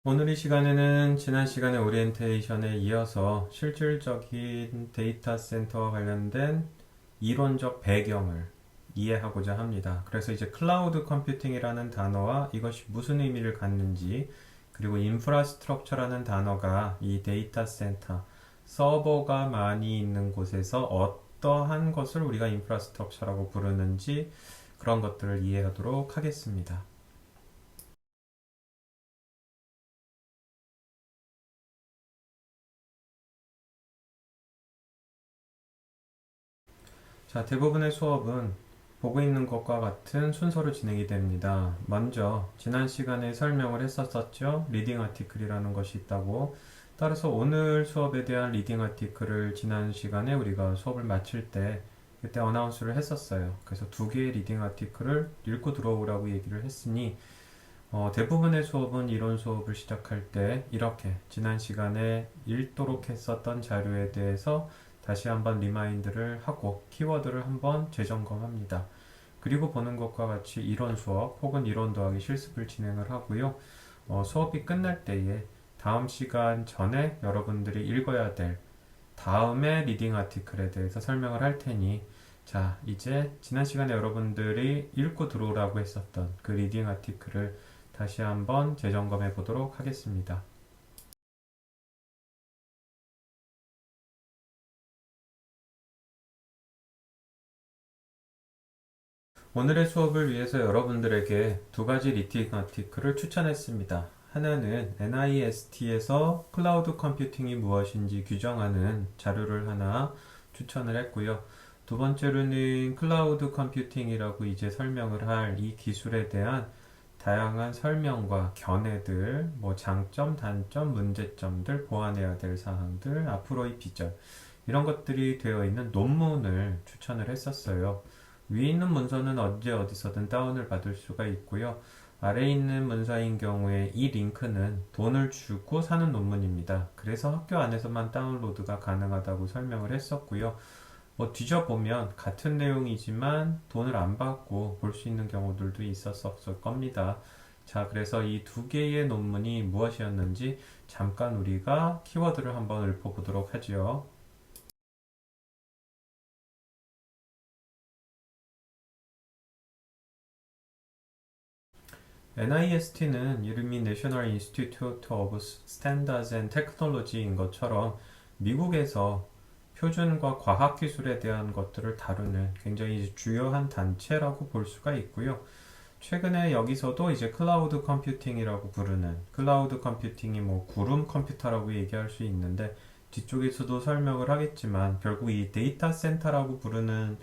오늘 이 시간에는 지난 시간의 오리엔테이션에 이어서 실질적인 데이터 센터와 관련된 이론적 배경을 이해하고자 합니다. 그래서 이제 클라우드 컴퓨팅이라는 단어와 이것이 무슨 의미를 갖는지, 그리고 인프라스트럭처라는 단어가 이 데이터 센터, 서버가 많이 있는 곳에서 어떠한 것을 우리가 인프라스트럭처라고 부르는지, 그런 것들을 이해하도록 하겠습니다. 자, 대부분의 수업은 보고 있는 것과 같은 순서로 진행이 됩니다. 먼저 지난 시간에 설명을 했었죠. 리딩 아티클이라는 것이 있다고. 따라서 오늘 수업에 대한 리딩 아티클을 지난 시간에 우리가 수업을 마칠 때 그때 어나운스를 했었어요. 그래서 두 개의 리딩 아티클을 읽고 들어오라고 얘기를 했으니 대부분의 수업은 이론 수업을 시작할 때 이렇게 지난 시간에 읽도록 했었던 자료에 대해서 다시 한번 리마인드를 하고 키워드를 한번 재점검합니다. 그리고 보는 것과 같이 이론 수업 혹은 이론 더하기 실습을 진행을 하고요. 수업이 끝날 때에 다음 시간 전에 여러분들이 읽어야 될 다음의 리딩 아티클에 대해서 설명을 할 테니 자, 이제 지난 시간에 여러분들이 읽고 들어오라고 했었던 그 리딩 아티클을 다시 한번 재점검해 보도록 하겠습니다. 오늘의 수업을 위해서 여러분들에게 두 가지 리딩 아티클을 추천했습니다. 하나는 NIST에서 클라우드 컴퓨팅이 무엇인지 규정하는 자료를 하나 추천을 했고요. 두 번째로는 클라우드 컴퓨팅이라고 이제 설명을 할 이 기술에 대한 다양한 설명과 견해들, 뭐 장점, 단점, 문제점들, 보완해야 될 사항들, 앞으로의 비전, 이런 것들이 되어 있는 논문을 추천을 했었어요. 위에 있는 문서는 언제 어디서든 다운을 받을 수가 있고요. 아래에 있는 문서인 경우에 이 링크는 돈을 주고 사는 논문입니다. 그래서 학교 안에서만 다운로드가 가능하다고 설명을 했었고요. 뭐 뒤져보면 같은 내용이지만 돈을 안 받고 볼 수 있는 경우들도 있었을 겁니다. 자, 그래서 이 두 개의 논문이 무엇이었는지 잠깐 우리가 키워드를 한번 읊어보도록 하지요. NIST는 이름이 National Institute of Standards and Technology인 것처럼 미국에서 표준과 과학기술에 대한 것들을 다루는 굉장히 주요한 단체라고 볼 수가 있고요. 최근에 여기서도 이제 클라우드 컴퓨팅이라고 부르는 클라우드 컴퓨팅이 뭐 구름 컴퓨터라고 얘기할 수 있는데 뒤쪽에서도 설명을 하겠지만 결국 이 데이터 센터라고 부르는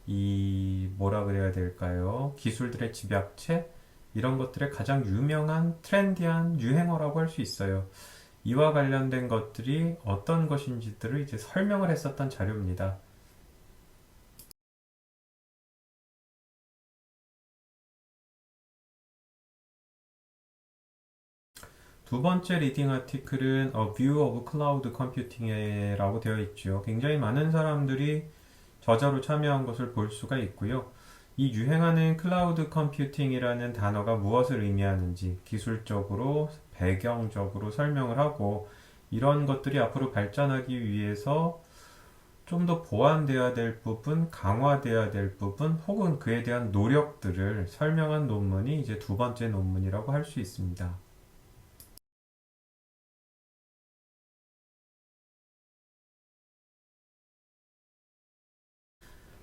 이 뭐라 그래야 될까요? 기술들의 집약체 이런 것들의 가장 유명한 트렌디한 유행어라고 할 수 있어요. 이와 관련된 것들이 어떤 것인지들을 이제 설명을 했었던 자료입니다. 두 번째 리딩 아티클은 A View of Cloud Computing이라고 되어 있죠. 굉장히 많은 사람들이 저자로 참여한 것을 볼 수가 있고요. 이 유행하는 클라우드 컴퓨팅이라는 단어가 무엇을 의미하는지 기술적으로, 배경적으로 설명을 하고 이런 것들이 앞으로 발전하기 위해서 좀 더 보완되어야 될 부분, 강화되어야 될 부분, 혹은 그에 대한 노력들을 설명한 논문이 이제 두 번째 논문이라고 할 수 있습니다.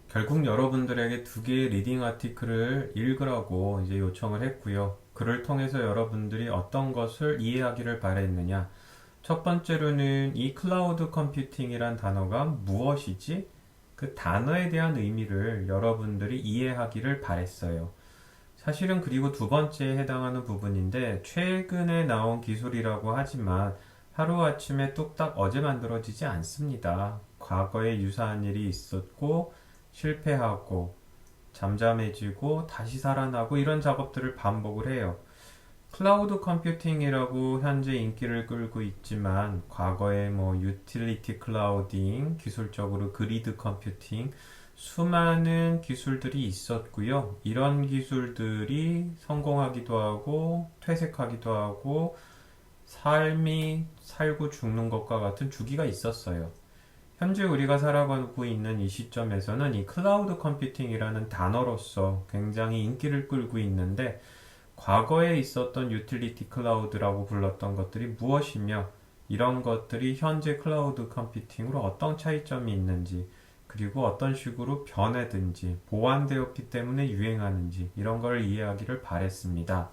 결국 여러분들에게 두 개의 리딩 아티클을 읽으라고 이제 요청을 했고요. 그를 통해서 여러분들이 어떤 것을 이해하기를 바랬느냐. 첫 번째로는 이 클라우드 컴퓨팅이란 단어가 무엇이지? 그 단어에 대한 의미를 여러분들이 이해하기를 바랬어요. 사실은 그리고 두 번째에 해당하는 부분인데 최근에 나온 기술이라고 하지만 하루아침에 뚝딱 어제 만들어지지 않습니다. 과거에 유사한 일이 있었고 실패하고 잠잠해지고 다시 살아나고 이런 작업들을 반복을 해요. 클라우드 컴퓨팅이라고 현재 인기를 끌고 있지만 과거에 뭐 유틸리티 클라우딩, 기술적으로 그리드 컴퓨팅, 수많은 기술들이 있었고요. 이런 기술들이 성공하기도 하고 퇴색하기도 하고 삶이 살고 죽는 것과 같은 주기가 있었어요. 현재 우리가 살아가고 있는 이 시점에서는 이 클라우드 컴퓨팅이라는 단어로서 굉장히 인기를 끌고 있는데, 과거에 있었던 유틸리티 클라우드라고 불렀던 것들이 무엇이며, 이런 것들이 현재 클라우드 컴퓨팅으로 어떤 차이점이 있는지, 그리고 어떤 식으로 변해든지, 보완되었기 때문에 유행하는지, 이런 걸 이해하기를 바랬습니다.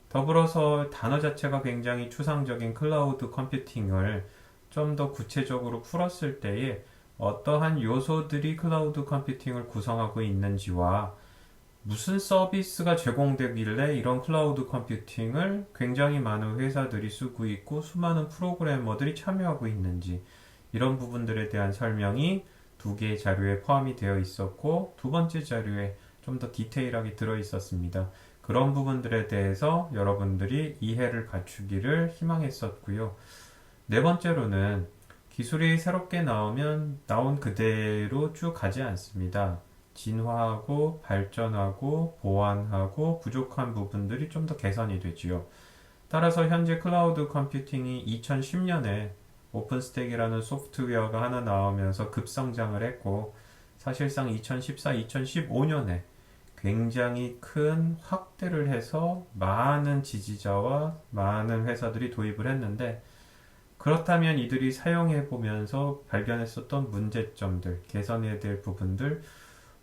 더불어서 단어 자체가 굉장히 추상적인 클라우드 컴퓨팅을 좀 더 구체적으로 풀었을 때에 어떠한 요소들이 클라우드 컴퓨팅을 구성하고 있는지와 무슨 서비스가 제공되길래 이런 클라우드 컴퓨팅을 굉장히 많은 회사들이 쓰고 있고 수많은 프로그래머들이 참여하고 있는지, 이런 부분들에 대한 설명이 두 개의 자료에 포함이 되어 있었고, 두 번째 자료에 좀 더 디테일하게 들어 있었습니다. 그런 부분들에 대해서 여러분들이 이해를 갖추기를 희망했었고요. 네 번째로는 기술이 새롭게 나오면 나온 그대로 쭉 가지 않습니다. 진화하고 발전하고 보완하고 부족한 부분들이 좀 더 개선이 되지요. 따라서 현재 클라우드 컴퓨팅이 2010년에 오픈스택이라는 소프트웨어가 하나 나오면서 급성장을 했고, 사실상 2014, 2015년에 굉장히 큰 확대를 해서 많은 지지자와 많은 회사들이 도입을 했는데, 그렇다면 이들이 사용해 보면서 발견했었던 문제점들, 개선해야 될 부분들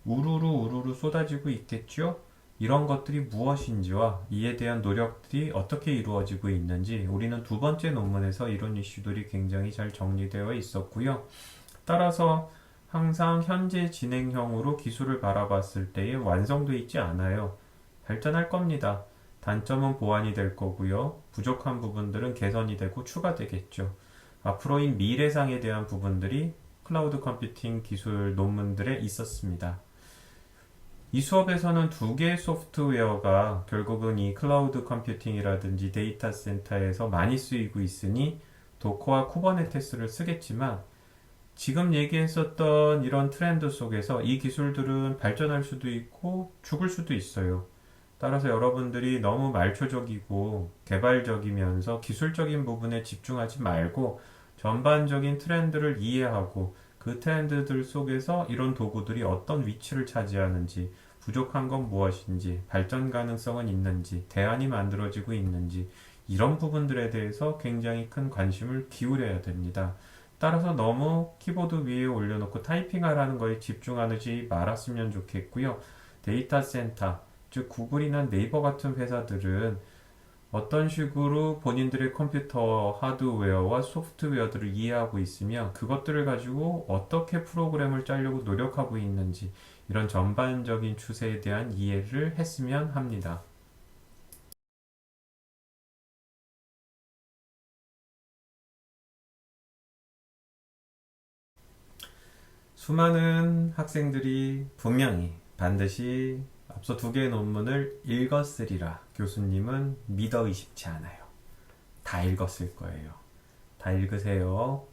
우르르 쏟아지고 있겠죠? 이런 것들이 무엇인지와 이에 대한 노력들이 어떻게 이루어지고 있는지 우리는 두 번째 논문에서 이런 이슈들이 굉장히 잘 정리되어 있었고요. 따라서 항상 현재 진행형으로 기술을 바라봤을 때에 완성되어 있지 않아요. 발전할 겁니다. 단점은 보완이 될 거고요. 부족한 부분들은 개선이 되고 추가되겠죠. 앞으로인 미래상에 대한 부분들이 클라우드 컴퓨팅 기술 논문들에 있었습니다. 이 수업에서는 두 개의 소프트웨어가 결국은 이 클라우드 컴퓨팅이라든지 데이터 센터에서 많이 쓰이고 있으니 도커와 쿠버네티스를 쓰겠지만, 지금 얘기했었던 이런 트렌드 속에서 이 기술들은 발전할 수도 있고 죽을 수도 있어요. 따라서 여러분들이 너무 말초적이고 개발적이면서 기술적인 부분에 집중하지 말고 전반적인 트렌드를 이해하고 그 트렌드들 속에서 이런 도구들이 어떤 위치를 차지하는지, 부족한 건 무엇인지, 발전 가능성은 있는지, 대안이 만들어지고 있는지, 이런 부분들에 대해서 굉장히 큰 관심을 기울여야 됩니다. 따라서 너무 키보드 위에 올려놓고 타이핑하라는 거에 집중하지 말았으면 좋겠고요. 데이터 센터, 즉 구글이나 네이버 같은 회사들은 어떤 식으로 본인들의 컴퓨터 하드웨어와 소프트웨어들을 이해하고 있으며 그것들을 가지고 어떻게 프로그램을 짜려고 노력하고 있는지, 이런 전반적인 추세에 대한 이해를 했으면 합니다. 수많은 학생들이 분명히 반드시 앞서 두 개의 논문을 읽었으리라 교수님은 믿어 의심치 않아요. 다 읽었을 거예요. 다 읽으세요.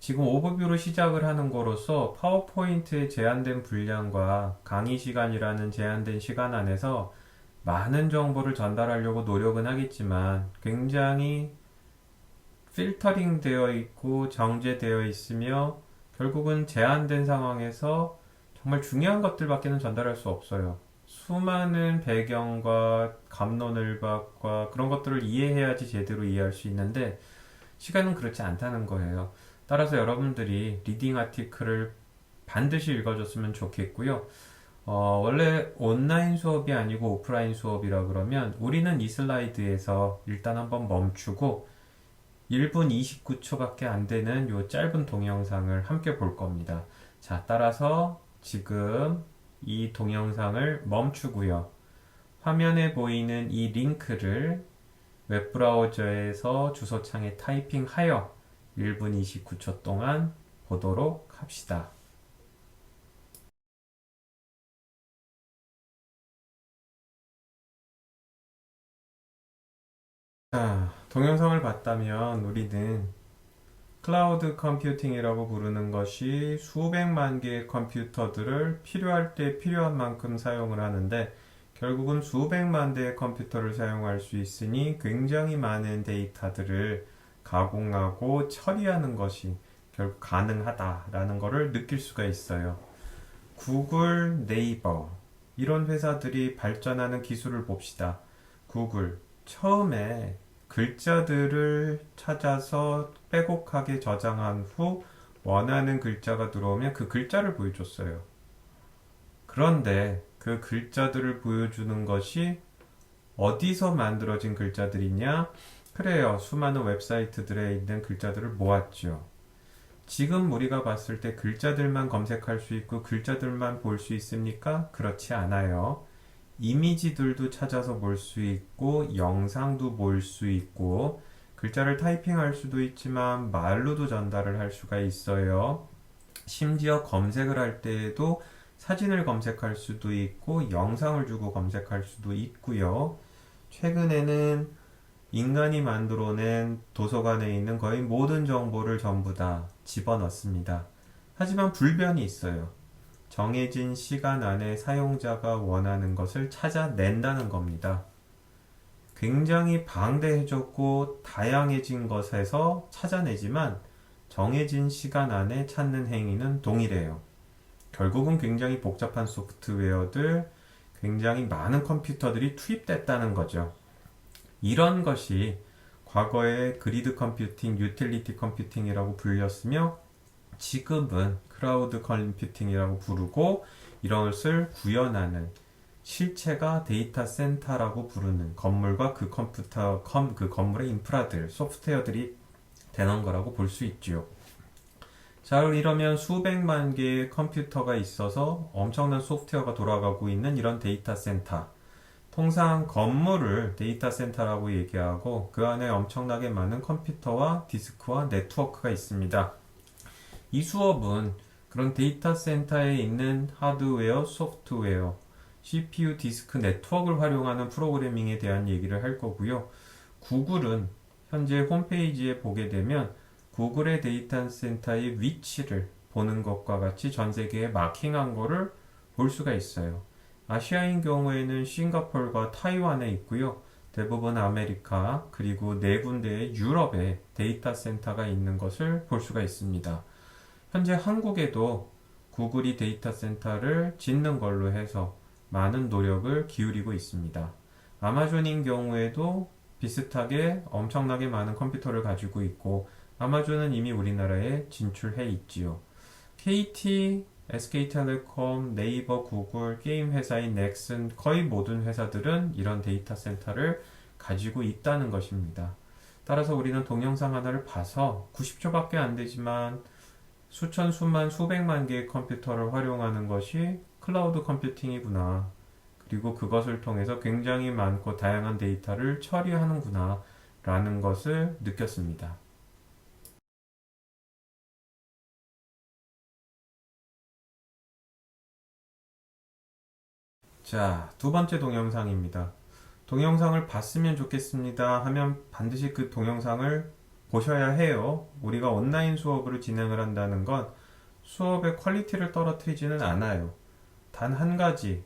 지금 오버뷰로 시작을 하는 거로서 파워포인트의 제한된 분량과 강의 시간이라는 제한된 시간 안에서 많은 정보를 전달하려고 노력은 하겠지만 굉장히 필터링 되어 있고 정제되어 있으며 결국은 제한된 상황에서 정말 중요한 것들밖에는 전달할 수 없어요. 수많은 배경과 갑론을박과 그런 것들을 이해해야지 제대로 이해할 수 있는데 시간은 그렇지 않다는 거예요. 따라서 여러분들이 리딩 아티클을 반드시 읽어줬으면 좋겠고요. 원래 온라인 수업이 아니고 오프라인 수업이라 그러면 우리는 이 슬라이드에서 일단 한번 멈추고 1분 29초밖에 안 되는 요 짧은 동영상을 함께 볼 겁니다. 자, 따라서 지금 이 동영상을 멈추고요. 화면에 보이는 이 링크를 웹브라우저에서 주소창에 타이핑하여 1분 29초 동안 보도록 합시다. 자, 동영상을 봤다면 우리는 클라우드 컴퓨팅이라고 부르는 것이 수백만 개의 컴퓨터들을 필요할 때 필요한 만큼 사용을 하는데 결국은 수백만 대의 컴퓨터를 사용할 수 있으니 굉장히 많은 데이터들을 가공하고 처리하는 것이 결국 가능하다라는 것을 느낄 수가 있어요. 구글, 네이버 이런 회사들이 발전하는 기술을 봅시다. 구글 처음에 글자들을 찾아서 빼곡하게 저장한 후 원하는 글자가 들어오면 그 글자를 보여줬어요. 그런데 그 글자들을 보여주는 것이 어디서 만들어진 글자들이냐? 그래요. 수많은 웹사이트들에 있는 글자들을 모았죠. 지금 우리가 봤을 때 글자들만 검색할 수 있고 글자들만 볼 수 있습니까? 그렇지 않아요. 이미지들도 찾아서 볼 수 있고 영상도 볼 수 있고 글자를 타이핑할 수도 있지만 말로도 전달을 할 수가 있어요. 심지어 검색을 할 때에도 사진을 검색할 수도 있고 영상을 주고 검색할 수도 있고요. 최근에는 인간이 만들어낸 도서관에 있는 거의 모든 정보를 전부 다 집어넣습니다. 하지만 불변이 있어요. 정해진 시간 안에 사용자가 원하는 것을 찾아낸다는 겁니다. 굉장히 방대해졌고 다양해진 것에서 찾아내지만 정해진 시간 안에 찾는 행위는 동일해요. 결국은 굉장히 복잡한 소프트웨어들, 굉장히 많은 컴퓨터들이 투입됐다는 거죠. 이런 것이 과거에 그리드 컴퓨팅, 유틸리티 컴퓨팅이라고 불렸으며 지금은 클라우드 컴퓨팅이라고 부르고 이런 것을 구현하는 실체가 데이터 센터라고 부르는 건물과 그 컴퓨터, 그 건물의 인프라들, 소프트웨어들이 되는 거라고 볼 수 있죠. 자, 이러면 수백만 개의 컴퓨터가 있어서 엄청난 소프트웨어가 돌아가고 있는 이런 데이터 센터. 통상 건물을 데이터 센터라고 얘기하고 그 안에 엄청나게 많은 컴퓨터와 디스크와 네트워크가 있습니다. 이 수업은 그런 데이터 센터에 있는 하드웨어, 소프트웨어, CPU, 디스크, 네트워크를 활용하는 프로그래밍에 대한 얘기를 할 거고요. 구글은 현재 홈페이지에 보게 되면 구글의 데이터 센터의 위치를 보는 것과 같이 전 세계에 마킹한 거를 볼 수가 있어요. 아시아인 경우에는 싱가포르와 타이완에 있고요. 대부분 아메리카 그리고 네 군데의 유럽에 데이터 센터가 있는 것을 볼 수가 있습니다. 현재 한국에도 구글이 데이터 센터를 짓는 걸로 해서 많은 노력을 기울이고 있습니다. 아마존인 경우에도 비슷하게 엄청나게 많은 컴퓨터를 가지고 있고 아마존은 이미 우리나라에 진출해 있지요. KT, SK텔레콤, 네이버, 구글, 게임 회사인 넥슨 거의 모든 회사들은 이런 데이터 센터를 가지고 있다는 것입니다. 따라서 우리는 동영상 하나를 봐서 90초밖에 안 되지만 수천, 수만, 수백만 개의 컴퓨터를 활용하는 것이 클라우드 컴퓨팅이구나. 그리고 그것을 통해서 굉장히 많고 다양한 데이터를 처리하는구나. 라는 것을 느꼈습니다. 자, 두 번째 동영상입니다. 동영상을 봤으면 좋겠습니다 하면 반드시 그 동영상을 보셔야 해요. 우리가 온라인 수업으로 진행을 한다는 건 수업의 퀄리티를 떨어뜨리지는 않아요. 단 한 가지,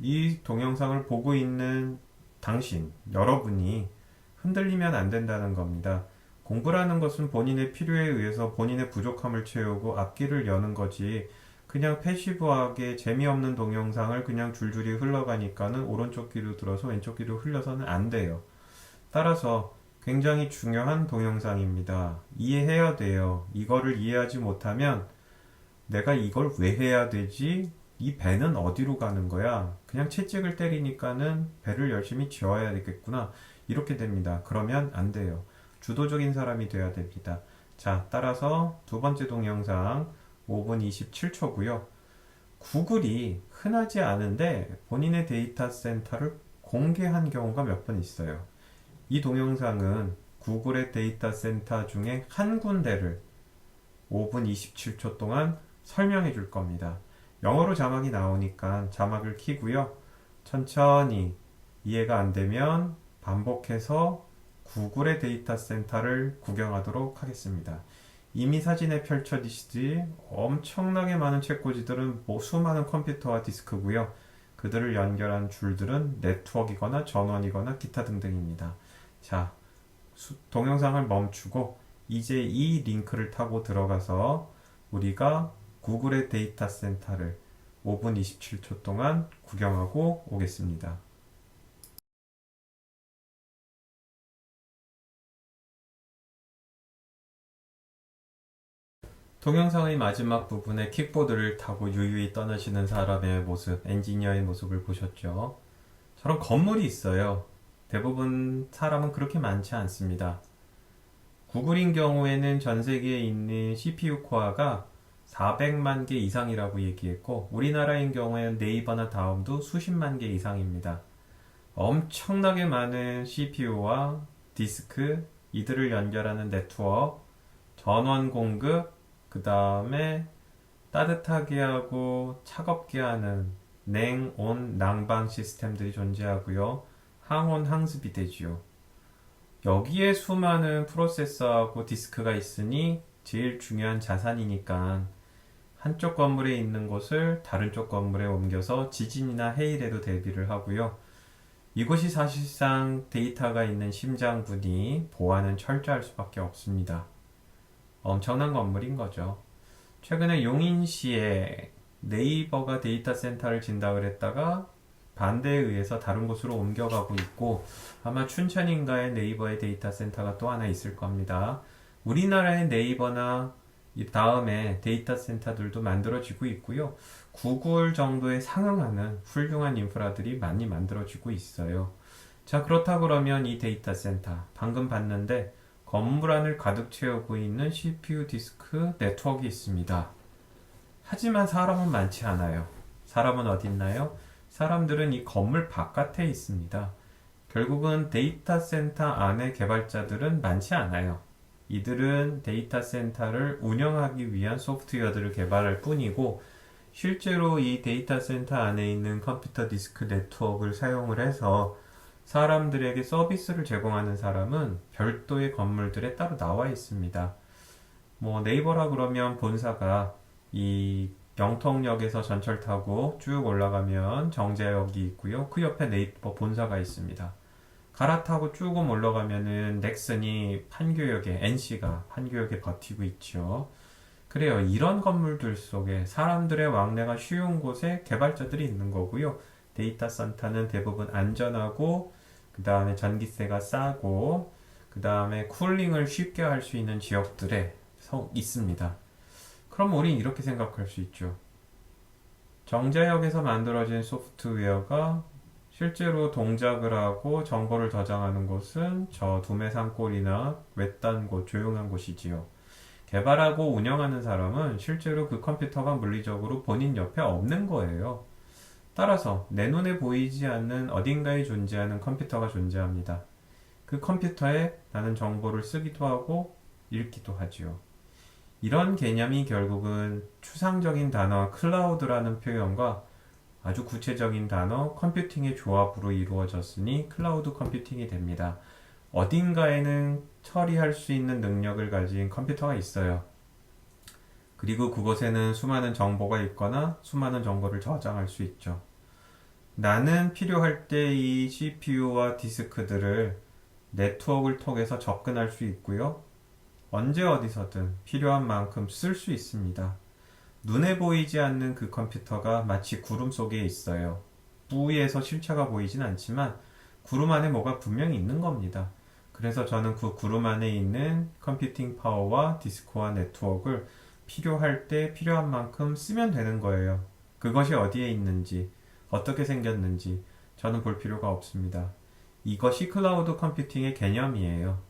이 동영상을 보고 있는 당신, 여러분이 흔들리면 안 된다는 겁니다. 공부라는 것은 본인의 필요에 의해서 본인의 부족함을 채우고 앞길을 여는 거지, 그냥 패시브하게 재미없는 동영상을 그냥 줄줄이 흘러가니까는 오른쪽 귀로 들어서 왼쪽 귀로 흘려서는 안 돼요. 따라서 굉장히 중요한 동영상입니다. 이해해야 돼요. 이거를 이해하지 못하면 내가 이걸 왜 해야 되지? 이 배는 어디로 가는 거야? 그냥 채찍을 때리니까는 배를 열심히 지어야 되겠구나. 이렇게 됩니다. 그러면 안 돼요. 주도적인 사람이 돼야 됩니다. 자, 따라서 두 번째 동영상 5분 27초고요. 구글이 흔하지 않은데 본인의 데이터 센터를 공개한 경우가 몇 번 있어요. 이 동영상은 구글의 데이터 센터 중에 한 군데를 5분 27초 동안 설명해 줄 겁니다. 영어로 자막이 나오니까 자막을 켜고요. 천천히 이해가 안 되면 반복해서 구글의 데이터 센터를 구경하도록 하겠습니다. 이미 사진에 펼쳐지시듯이 엄청나게 많은 책꽂이들은 수많은 컴퓨터와 디스크고요. 그들을 연결한 줄들은 네트워크이거나 전원이거나 기타 등등입니다. 자, 동영상을 멈추고 이제 이 링크를 타고 들어가서 우리가 구글의 데이터 센터를 5분 27초 동안 구경하고 오겠습니다. 동영상의 마지막 부분에 킥보드를 타고 유유히 떠나시는 사람의 모습, 엔지니어의 모습을 보셨죠? 저런 건물이 있어요. 대부분 사람은 그렇게 많지 않습니다. 구글인 경우에는 전 세계에 있는 CPU 코어가 400만 개 이상이라고 얘기했고, 우리나라인 경우에는 네이버나 다음도 수십만 개 이상입니다. 엄청나게 많은 CPU와 디스크, 이들을 연결하는 네트워크, 전원 공급, 그 다음에 따뜻하게 하고 차갑게 하는 냉온 난방 시스템들이 존재하고요. 항온 항습이 되지요. 여기에 수많은 프로세서하고 디스크가 있으니 제일 중요한 자산이니까 한쪽 건물에 있는 곳을 다른 쪽 건물에 옮겨서 지진이나 해일에도 대비를 하고요. 이곳이 사실상 데이터가 있는 심장부니 보안은 철저할 수밖에 없습니다. 엄청난 건물인 거죠. 최근에 용인시에 네이버가 데이터 센터를 진다 그랬다가 반대에 의해서 다른 곳으로 옮겨가고 있고, 아마 춘천인가에 네이버의 데이터 센터가 또 하나 있을 겁니다. 우리나라의 네이버나 이 다음에 데이터 센터들도 만들어지고 있고요. 구글 정도에 상응하는 훌륭한 인프라들이 많이 만들어지고 있어요. 자, 그렇다 그러면 이 데이터 센터 방금 봤는데 건물 안을 가득 채우고 있는 CPU 디스크 네트워크가 있습니다. 하지만 사람은 많지 않아요. 사람은 어디 있나요? 사람들은 이 건물 바깥에 있습니다. 결국은 데이터 센터 안에 개발자들은 많지 않아요. 이들은 데이터 센터를 운영하기 위한 소프트웨어들을 개발할 뿐이고, 실제로 이 데이터 센터 안에 있는 컴퓨터 디스크 네트워크를 사용을 해서 사람들에게 서비스를 제공하는 사람은 별도의 건물들에 따로 나와 있습니다. 뭐 네이버라 그러면 본사가 이 영통역에서 전철 타고 쭉 올라가면 정자역이 있고요. 그 옆에 네이버 본사가 있습니다. 갈아타고 조금 올라가면은 넥슨이 판교역에, NC가 판교역에 버티고 있죠. 그래요. 이런 건물들 속에 사람들의 왕래가 쉬운 곳에 개발자들이 있는 거고요. 데이터 센터는 대부분 안전하고, 그 다음에 전기세가 싸고, 그 다음에 쿨링을 쉽게 할 수 있는 지역들에 있습니다. 그럼 우린 이렇게 생각할 수 있죠. 정자역에서 만들어진 소프트웨어가 실제로 동작을 하고 정보를 저장하는 곳은 저 두메산골이나 외딴 곳, 조용한 곳이지요. 개발하고 운영하는 사람은 실제로 그 컴퓨터가 물리적으로 본인 옆에 없는 거예요. 따라서 내 눈에 보이지 않는 어딘가에 존재하는 컴퓨터가 존재합니다. 그 컴퓨터에 나는 정보를 쓰기도 하고 읽기도 하지요. 이런 개념이 결국은 추상적인 단어 클라우드라는 표현과 아주 구체적인 단어 컴퓨팅의 조합으로 이루어졌으니 클라우드 컴퓨팅이 됩니다. 어딘가에는 처리할 수 있는 능력을 가진 컴퓨터가 있어요. 그리고 그곳에는 수많은 정보가 있거나 수많은 정보를 저장할 수 있죠. 나는 필요할 때 이 CPU와 디스크들을 네트워크를 통해서 접근할 수 있고요. 언제 어디서든 필요한 만큼 쓸 수 있습니다. 눈에 보이지 않는 그 컴퓨터가 마치 구름 속에 있어요. 부위에서 실체가 보이진 않지만 구름 안에 뭐가 분명히 있는 겁니다. 그래서 저는 그 구름 안에 있는 컴퓨팅 파워와 디스크와 네트워크를 필요할 때 필요한 만큼 쓰면 되는 거예요. 그것이 어디에 있는지, 어떻게 생겼는지 저는 볼 필요가 없습니다. 이것이 클라우드 컴퓨팅의 개념이에요.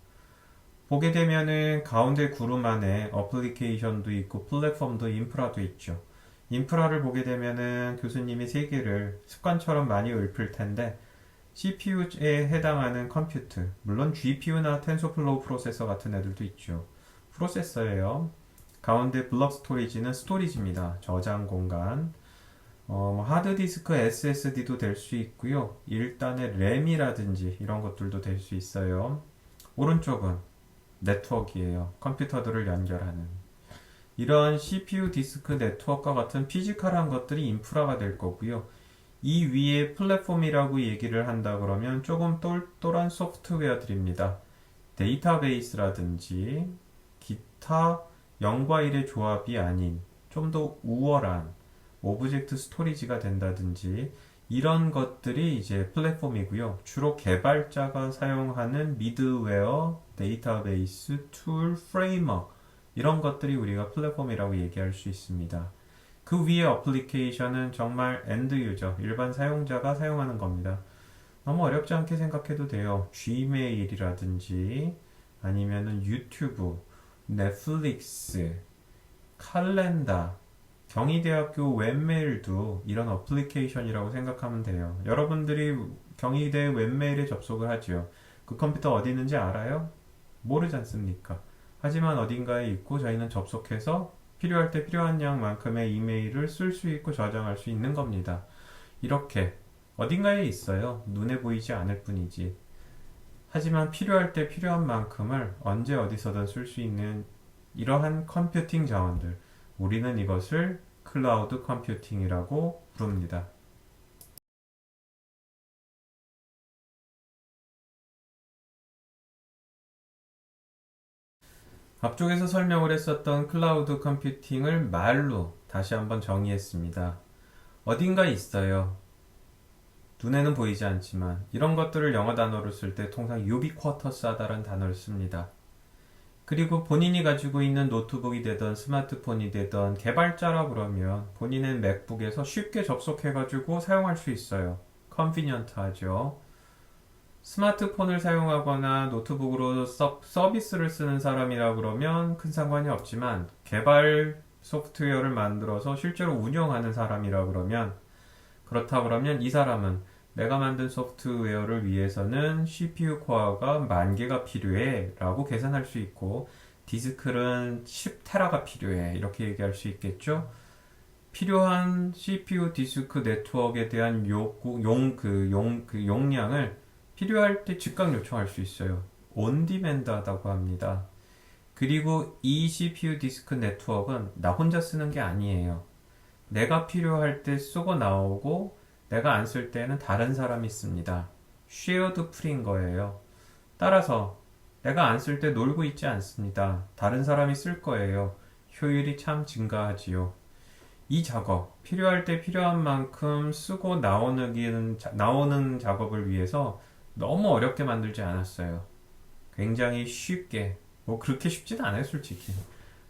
보게 되면은 가운데 구름 안에 어플리케이션도 있고 플랫폼도 인프라도 있죠. 인프라를 보게 되면은 교수님이 세 개를 습관처럼 많이 읊을 텐데 CPU에 해당하는 컴퓨트, 물론 GPU나 텐소플로우 프로세서 같은 애들도 있죠. 프로세서예요. 가운데 블록 스토리지는 스토리지입니다. 저장 공간. 하드디스크 SSD도 될 수 있고요. 1단의 램이라든지 이런 것들도 될 수 있어요. 오른쪽은 네트워크이에요. 컴퓨터들을 연결하는. 이런 CPU 디스크 네트워크와 같은 피지컬한 것들이 인프라가 될 거고요. 이 위에 플랫폼이라고 얘기를 한다 그러면 조금 똘똘한 소프트웨어들입니다. 데이터베이스라든지 기타 0과 1의 조합이 아닌 좀 더 우월한 오브젝트 스토리지가 된다든지 이런 것들이 이제 플랫폼이고요. 주로 개발자가 사용하는 미드웨어, 데이터베이스, 툴, 프레임워크 이런 것들이 우리가 플랫폼이라고 얘기할 수 있습니다. 그 위에 어플리케이션은 정말 엔드 유저, 일반 사용자가 사용하는 겁니다. 너무 어렵지 않게 생각해도 돼요. Gmail이라든지 아니면은 유튜브, 넷플릭스, 칼렌다, 경희대학교 웹메일도 이런 어플리케이션이라고 생각하면 돼요. 여러분들이 경희대 웹메일에 접속을 하지요. 그 컴퓨터 어디 있는지 알아요? 모르지 않습니까? 하지만 어딘가에 있고 저희는 접속해서 필요할 때 필요한 양만큼의 이메일을 쓸 수 있고 저장할 수 있는 겁니다. 이렇게 어딘가에 있어요. 눈에 보이지 않을 뿐이지. 하지만 필요할 때 필요한 만큼을 언제 어디서든 쓸 수 있는 이러한 컴퓨팅 자원들. 우리는 이것을 클라우드 컴퓨팅이라고 부릅니다. 앞쪽에서 설명을 했었던 클라우드 컴퓨팅을 말로 다시 한번 정의했습니다. 어딘가 있어요. 눈에는 보이지 않지만 이런 것들을 영어 단어로 쓸 때 통상 유비쿼터스하다라는 단어를 씁니다. 그리고 본인이 가지고 있는 노트북이 되던 스마트폰이 되던 개발자라 그러면 본인의 맥북에서 쉽게 접속해가지고 사용할 수 있어요. 컨비니언트하죠. 스마트폰을 사용하거나 노트북으로 서비스를 쓰는 사람이라 그러면 큰 상관이 없지만 개발 소프트웨어를 만들어서 실제로 운영하는 사람이라 그러면 그렇다 그러면 이 사람은 내가 만든 소프트웨어를 위해서는 CPU 코어가 10,000개가 필요해 라고 계산할 수 있고 디스크는 10테라가 필요해 이렇게 얘기할 수 있겠죠. 필요한 CPU 디스크 네트워크에 대한 용량을 필요할 때 즉각 요청할 수 있어요. 온디맨드 하다고 합니다. 그리고 이 CPU 디스크 네트워크는 나 혼자 쓰는 게 아니에요. 내가 필요할 때 쓰고 나오고 내가 안 쓸 때는 다른 사람이 씁니다. 쉐어드 풀인 거예요. 따라서 내가 안 쓸 때 놀고 있지 않습니다. 다른 사람이 쓸 거예요. 효율이 참 증가하지요. 이 작업, 필요할 때 필요한 만큼 쓰고 나오는 작업을 위해서 너무 어렵게 만들지 않았어요. 굉장히 쉽게, 뭐 그렇게 쉽지는 않아요, 솔직히.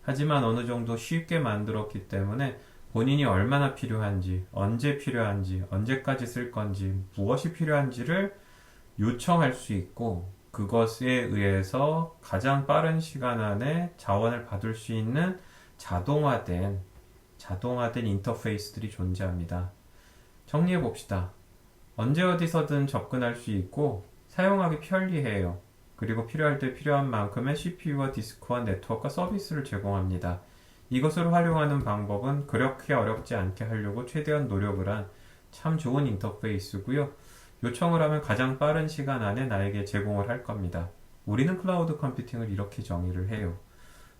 하지만 어느 정도 쉽게 만들었기 때문에 본인이 얼마나 필요한지, 언제 필요한지, 언제까지 쓸 건지, 무엇이 필요한지를 요청할 수 있고, 그것에 의해서 가장 빠른 시간 안에 자원을 받을 수 있는 자동화된 인터페이스들이 존재합니다. 정리해 봅시다. 언제 어디서든 접근할 수 있고, 사용하기 편리해요. 그리고 필요할 때 필요한 만큼의 CPU와 디스크와 네트워크와 서비스를 제공합니다. 이것을 활용하는 방법은 그렇게 어렵지 않게 하려고 최대한 노력을 한 참 좋은 인터페이스고요. 요청을 하면 가장 빠른 시간 안에 나에게 제공을 할 겁니다. 우리는 클라우드 컴퓨팅을 이렇게 정의를 해요.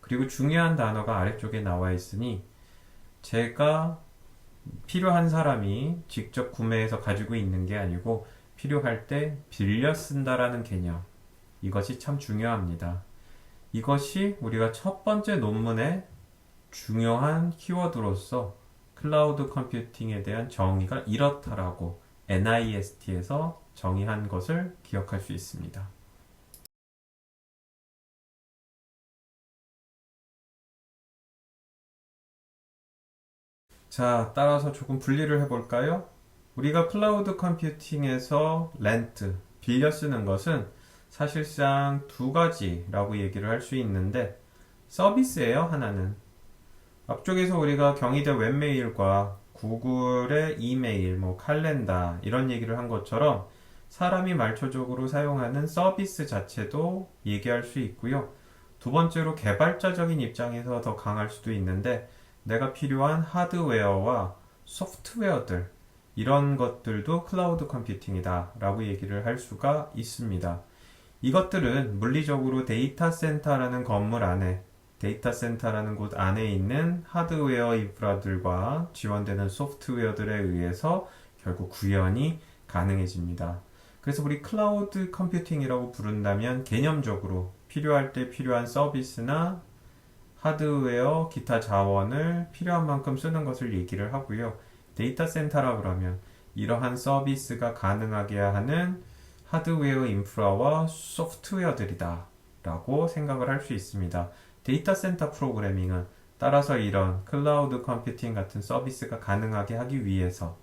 그리고 중요한 단어가 아래쪽에 나와 있으니 제가 필요한 사람이 직접 구매해서 가지고 있는 게 아니고 필요할 때 빌려 쓴다라는 개념. 이것이 참 중요합니다. 이것이 우리가 첫 번째 논문의 중요한 키워드로서 클라우드 컴퓨팅에 대한 정의가 이렇다라고 NIST에서 정의한 것을 기억할 수 있습니다. 자, 따라서 조금 분리를 해볼까요? 우리가 클라우드 컴퓨팅에서 렌트, 빌려 쓰는 것은 사실상 두 가지라고 얘기를 할 수 있는데 서비스예요, 하나는. 앞쪽에서 우리가 경희대 웹메일과 구글의 이메일, 뭐 칼렌다 이런 얘기를 한 것처럼 사람이 말초적으로 사용하는 서비스 자체도 얘기할 수 있고요. 두 번째로 개발자적인 입장에서 더 강할 수도 있는데 내가 필요한 하드웨어와 소프트웨어들 이런 것들도 클라우드 컴퓨팅이다 라고 얘기를 할 수가 있습니다. 이것들은 물리적으로 데이터 센터라는 건물 안에 데이터 센터라는 곳 안에 있는 하드웨어 인프라들과 지원되는 소프트웨어들에 의해서 결국 구현이 가능해집니다. 그래서 우리 클라우드 컴퓨팅이라고 부른다면 개념적으로 필요할 때 필요한 서비스나 하드웨어, 기타 자원을 필요한 만큼 쓰는 것을 얘기를 하고요. 데이터 센터라 그러면 이러한 서비스가 가능하게 하는 하드웨어 인프라와 소프트웨어들이다 라고 생각을 할 수 있습니다. 데이터 센터 프로그래밍은 따라서 이런 클라우드 컴퓨팅 같은 서비스가 가능하게 하기 위해서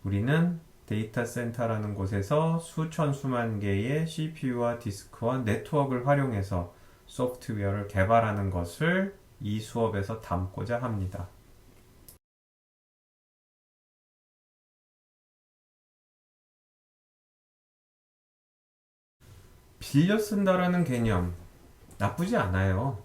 우리는 데이터 센터라는 곳에서 수천 수만 개의 CPU와 디스크와 네트워크를 활용해서 소프트웨어를 개발하는 것을 이 수업에서 담고자 합니다. 빌려 쓴다라는 개념 나쁘지 않아요.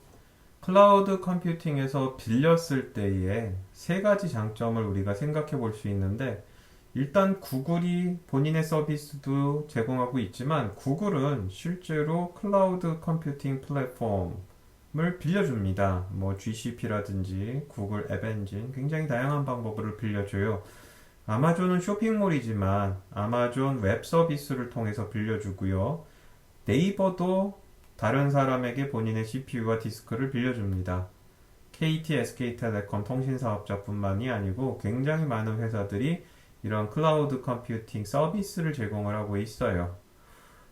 클라우드 컴퓨팅에서 빌려 쓸 때에 세 가지 장점을 우리가 생각해 볼 수 있는데 일단 구글이 본인의 서비스도 제공하고 있지만 구글은 실제로 클라우드 컴퓨팅 플랫폼을 빌려줍니다. 뭐 GCP라든지 구글 앱 엔진 굉장히 다양한 방법으로 빌려줘요. 아마존은 쇼핑몰이지만 아마존 웹 서비스를 통해서 빌려주고요. 네이버도 다른 사람에게 본인의 CPU와 디스크를 빌려줍니다. KT, SK텔레콤 통신사업자뿐만이 아니고 굉장히 많은 회사들이 이런 클라우드 컴퓨팅 서비스를 제공을 하고 있어요.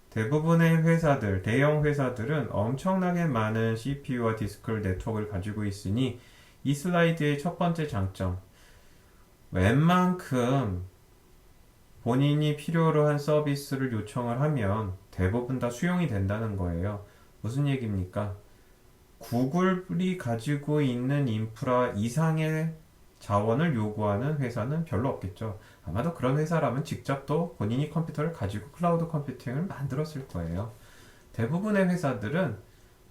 대부분의 회사들, 대형 회사들은 엄청나게 많은 CPU와 디스크 네트워크를 가지고 있으니 이 슬라이드의 첫 번째 장점, 웬만큼 본인이 필요로 한 서비스를 요청을 하면 대부분 다 수용이 된다는 거예요. 무슨 얘기입니까? 구글이 가지고 있는 인프라 이상의 자원을 요구하는 회사는 별로 없겠죠. 아마도 그런 회사라면 직접 또 본인이 컴퓨터를 가지고 클라우드 컴퓨팅을 만들었을 거예요. 대부분의 회사들은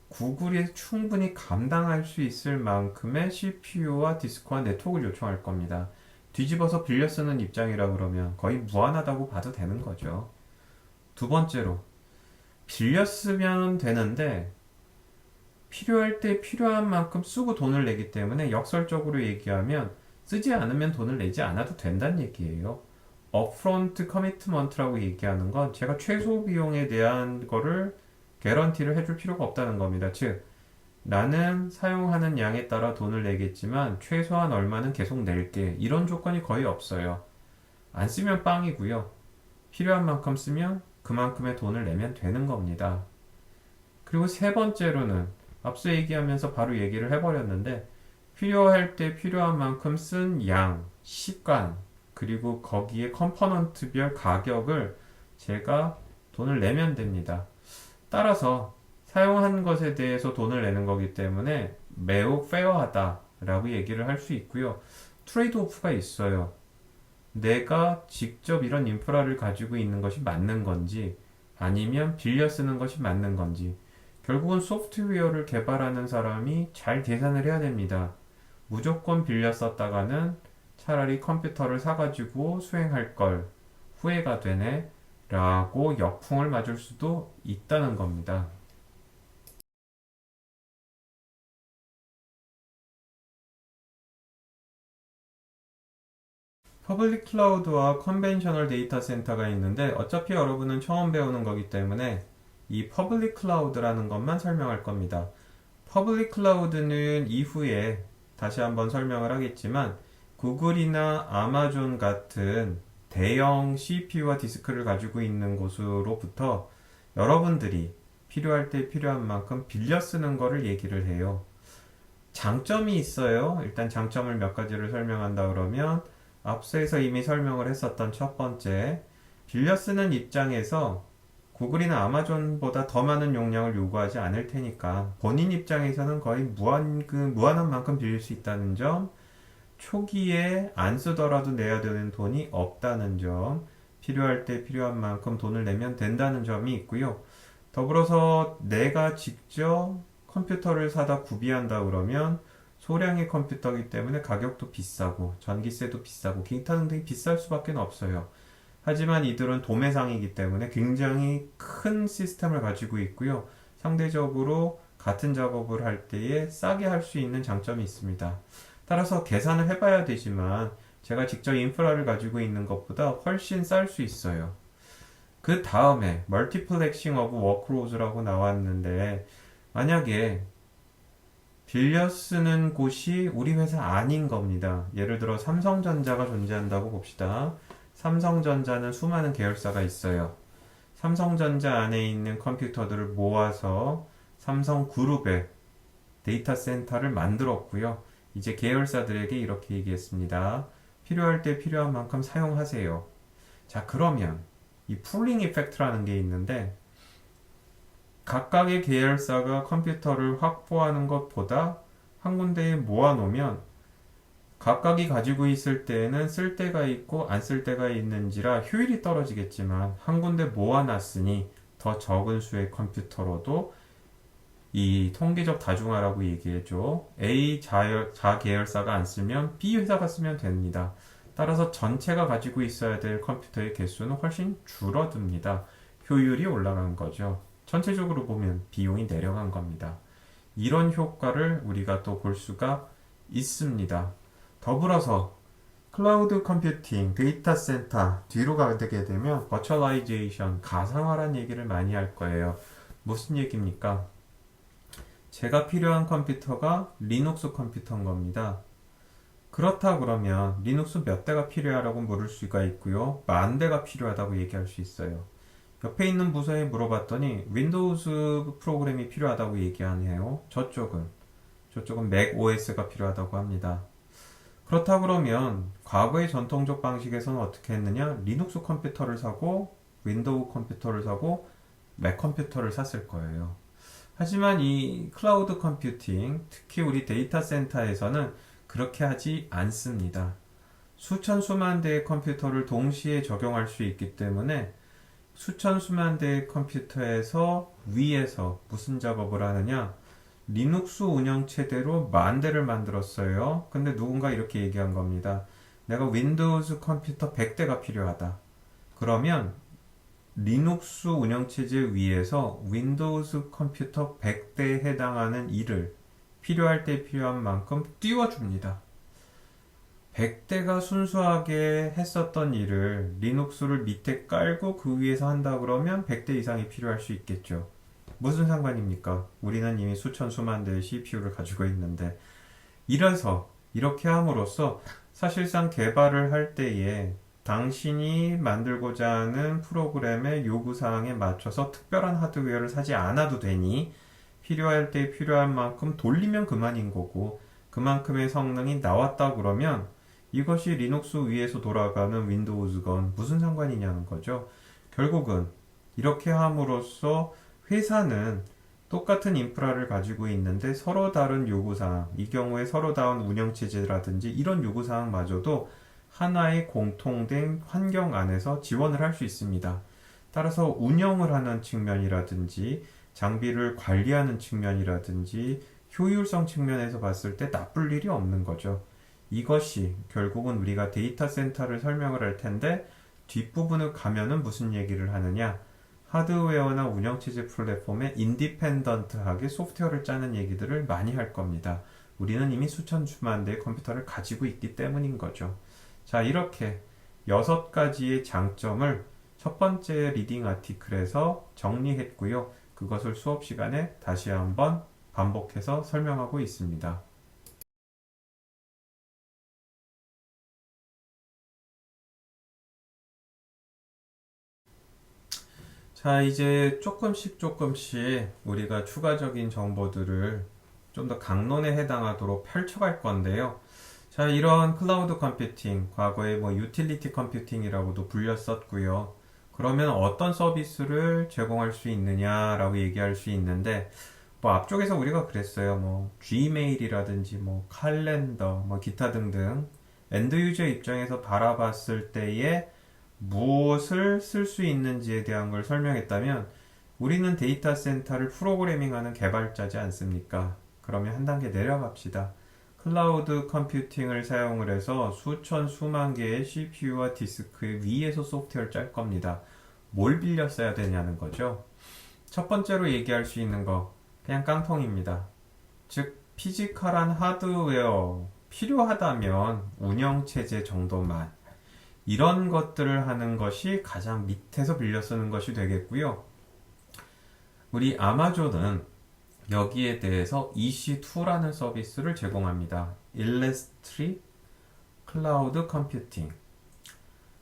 구글이 충분히 감당할 수 있을 만큼의 CPU와 디스크와 네트워크를 요청할 겁니다. 뒤집어서 빌려 쓰는 입장이라 그러면 거의 무한하다고 봐도 되는 거죠. 두 번째로, 빌려 쓰면 되는데 필요할 때 필요한 만큼 쓰고 돈을 내기 때문에 역설적으로 얘기하면 쓰지 않으면 돈을 내지 않아도 된다는 얘기예요. 업프론트 커미트먼트라고 얘기하는 건 제가 최소 비용에 대한 거를 개런티를 해줄 필요가 없다는 겁니다. 즉, 나는 사용하는 양에 따라 돈을 내겠지만 최소한 얼마는 계속 낼게. 이런 조건이 거의 없어요. 안 쓰면 빵이고요. 필요한 만큼 쓰면 그만큼의 돈을 내면 되는 겁니다. 그리고 세 번째로는 앞서 얘기하면서 바로 얘기를 해버렸는데 필요할 때 필요한 만큼 쓴 양, 시간, 그리고 거기에 컴포넌트별 가격을 제가 돈을 내면 됩니다. 따라서 사용한 것에 대해서 돈을 내는 거기 때문에 매우 페어하다라고 얘기를 할 수 있고요. 트레이드 오프가 있어요. 내가 직접 이런 인프라를 가지고 있는 것이 맞는 건지 아니면 빌려 쓰는 것이 맞는 건지 결국은 소프트웨어를 개발하는 사람이 잘 계산을 해야 됩니다. 무조건 빌려 썼다가는 차라리 컴퓨터를 사가지고 수행할 걸 후회가 되네 라고 역풍을 맞을 수도 있다는 겁니다. 퍼블릭 클라우드와 컨벤셔널 데이터 센터가 있는데 어차피 여러분은 처음 배우는 거기 때문에 이 퍼블릭 클라우드라는 것만 설명할 겁니다. 퍼블릭 클라우드는 이후에 다시 한번 설명을 하겠지만 구글이나 아마존 같은 대형 CPU와 디스크를 가지고 있는 곳으로부터 여러분들이 필요할 때 필요한 만큼 빌려 쓰는 거를 얘기를 해요. 장점이 있어요. 일단 장점을 몇 가지를 설명한다 그러면 앞서에서 이미 설명을 했었던 첫 번째, 빌려 쓰는 입장에서 구글이나 아마존보다 더 많은 용량을 요구하지 않을 테니까 본인 입장에서는 거의 무한한 만큼 빌릴 수 있다는 점, 초기에 안 쓰더라도 내야 되는 돈이 없다는 점, 필요할 때 필요한 만큼 돈을 내면 된다는 점이 있고요. 더불어서 내가 직접 컴퓨터를 사다 구비한다 그러면 소량의 컴퓨터이기 때문에 가격도 비싸고 전기세도 비싸고 기타 등등이 비쌀 수밖에 없어요. 하지만 이들은 도매상이기 때문에 굉장히 큰 시스템을 가지고 있고요. 상대적으로 같은 작업을 할 때에 싸게 할 수 있는 장점이 있습니다. 따라서 계산을 해봐야 되지만 제가 직접 인프라를 가지고 있는 것보다 훨씬 쌀 수 있어요. 그 다음에 멀티플렉싱 오브 워크로즈라고 나왔는데 만약에 빌려 쓰는 곳이 우리 회사 아닌 겁니다. 예를 들어 삼성전자가 존재한다고 봅시다. 삼성전자는 수많은 계열사가 있어요. 삼성전자 안에 있는 컴퓨터들을 모아서 삼성그룹의 데이터 센터를 만들었고요. 이제 계열사들에게 이렇게 얘기했습니다. 필요할 때 필요한 만큼 사용하세요. 자, 그러면 이 풀링 이펙트라는 게 있는데 각각의 계열사가 컴퓨터를 확보하는 것보다 한 군데에 모아놓으면 각각이 가지고 있을 때에는 쓸 때가 있고 안 쓸 때가 있는지라 효율이 떨어지겠지만 한 군데 모아놨으니 더 적은 수의 컴퓨터로도 이 통계적 다중화라고 얘기해줘. A 자계열사가 안 쓰면 B 회사가 쓰면 됩니다. 따라서 전체가 가지고 있어야 될 컴퓨터의 개수는 훨씬 줄어듭니다. 효율이 올라간 거죠. 전체적으로 보면 비용이 내려간 겁니다. 이런 효과를 우리가 또 볼 수가 있습니다. 더불어서 클라우드 컴퓨팅, 데이터 센터 뒤로 가게 되면 버추얼라이제이션, 가상화란 얘기를 많이 할 거예요. 무슨 얘기입니까? 제가 필요한 컴퓨터가 리눅스 컴퓨터인 겁니다. 그렇다 그러면 리눅스 몇 대가 필요하라고 물을 수가 있고요. 만 대가 필요하다고 얘기할 수 있어요. 옆에 있는 부서에 물어봤더니 윈도우즈 프로그램이 필요하다고 얘기하네요. 저쪽은 맥 OS가 필요하다고 합니다. 그렇다 그러면 과거의 전통적 방식에서는 어떻게 했느냐? 리눅스 컴퓨터를 사고 윈도우 컴퓨터를 사고 맥 컴퓨터를 샀을 거예요. 하지만 이 클라우드 컴퓨팅, 특히 우리 데이터 센터에서는 그렇게 하지 않습니다. 수천 수만 대의 컴퓨터를 동시에 적용할 수 있기 때문에 수천 수만 대의 컴퓨터에서 위에서 무슨 작업을 하느냐? 리눅스 운영체대로 만 대를 만들었어요. 근데 누군가 이렇게 얘기한 겁니다. 내가 윈도우즈 컴퓨터 100대가 필요하다. 그러면 리눅스 운영체제 위에서 윈도우즈 컴퓨터 100대에 해당하는 일을 필요할 때 필요한 만큼 띄워줍니다. 100대가 순수하게 했었던 일을 리눅스를 밑에 깔고 그 위에서 한다 그러면 100대 이상이 필요할 수 있겠죠. 무슨 상관입니까? 우리는 이미 수천 수만 대의 CPU를 가지고 있는데 이렇게 함으로써 사실상 개발을 할 때에 당신이 만들고자 하는 프로그램의 요구사항에 맞춰서 특별한 하드웨어를 사지 않아도 되니 필요할 때 필요한 만큼 돌리면 그만인 거고 그만큼의 성능이 나왔다 그러면 이것이 리눅스 위에서 돌아가는 윈도우즈건 무슨 상관이냐는 거죠. 결국은 이렇게 함으로써 회사는 똑같은 인프라를 가지고 있는데 서로 다른 요구사항, 이 경우에 서로 다른 운영체제라든지 이런 요구사항마저도 하나의 공통된 환경 안에서 지원을 할 수 있습니다. 따라서 운영을 하는 측면이라든지 장비를 관리하는 측면이라든지 효율성 측면에서 봤을 때 나쁠 일이 없는 거죠. 이것이 결국은 우리가 데이터 센터를 설명을 할 텐데 뒷부분을 가면은 무슨 얘기를 하느냐? 하드웨어나 운영체제 플랫폼에 인디펜던트하게 소프트웨어를 짜는 얘기들을 많이 할 겁니다. 우리는 이미 수천 수만 대의 컴퓨터를 가지고 있기 때문인 거죠. 자, 이렇게 6가지의 장점을 첫 번째 리딩 아티클에서 정리했고요. 그것을 수업 시간에 다시 한번 반복해서 설명하고 있습니다. 자, 이제 조금씩 우리가 추가적인 정보들을 좀 더 강론에 해당하도록 펼쳐갈 건데요. 자, 이런 클라우드 컴퓨팅, 과거에 뭐 유틸리티 컴퓨팅이라고도 불렸었고요. 그러면 어떤 서비스를 제공할 수 있느냐라고 얘기할 수 있는데, 뭐 앞쪽에서 우리가 그랬어요. 뭐 Gmail이라든지 뭐 칼렌더, 뭐 기타 등등 엔드 유저 입장에서 바라봤을 때에 무엇을 쓸 수 있는지에 대한 걸 설명했다면 우리는 데이터 센터를 프로그래밍하는 개발자지 않습니까? 그러면 한 단계 내려갑시다. 클라우드 컴퓨팅을 사용을 해서 수천 수만 개의 CPU와 디스크 위에서 소프트웨어를 짤 겁니다. 뭘 빌려 써야 되냐는 거죠. 첫 번째로 얘기할 수 있는 거 그냥 깡통입니다. 즉 피지컬한 하드웨어, 필요하다면 운영체제 정도만 이런 것들을 하는 것이 가장 밑에서 빌려 쓰는 것이 되겠고요. 우리 아마존은 여기에 대해서 EC2라는 서비스를 제공합니다. 일러스트리 클라우드 컴퓨팅.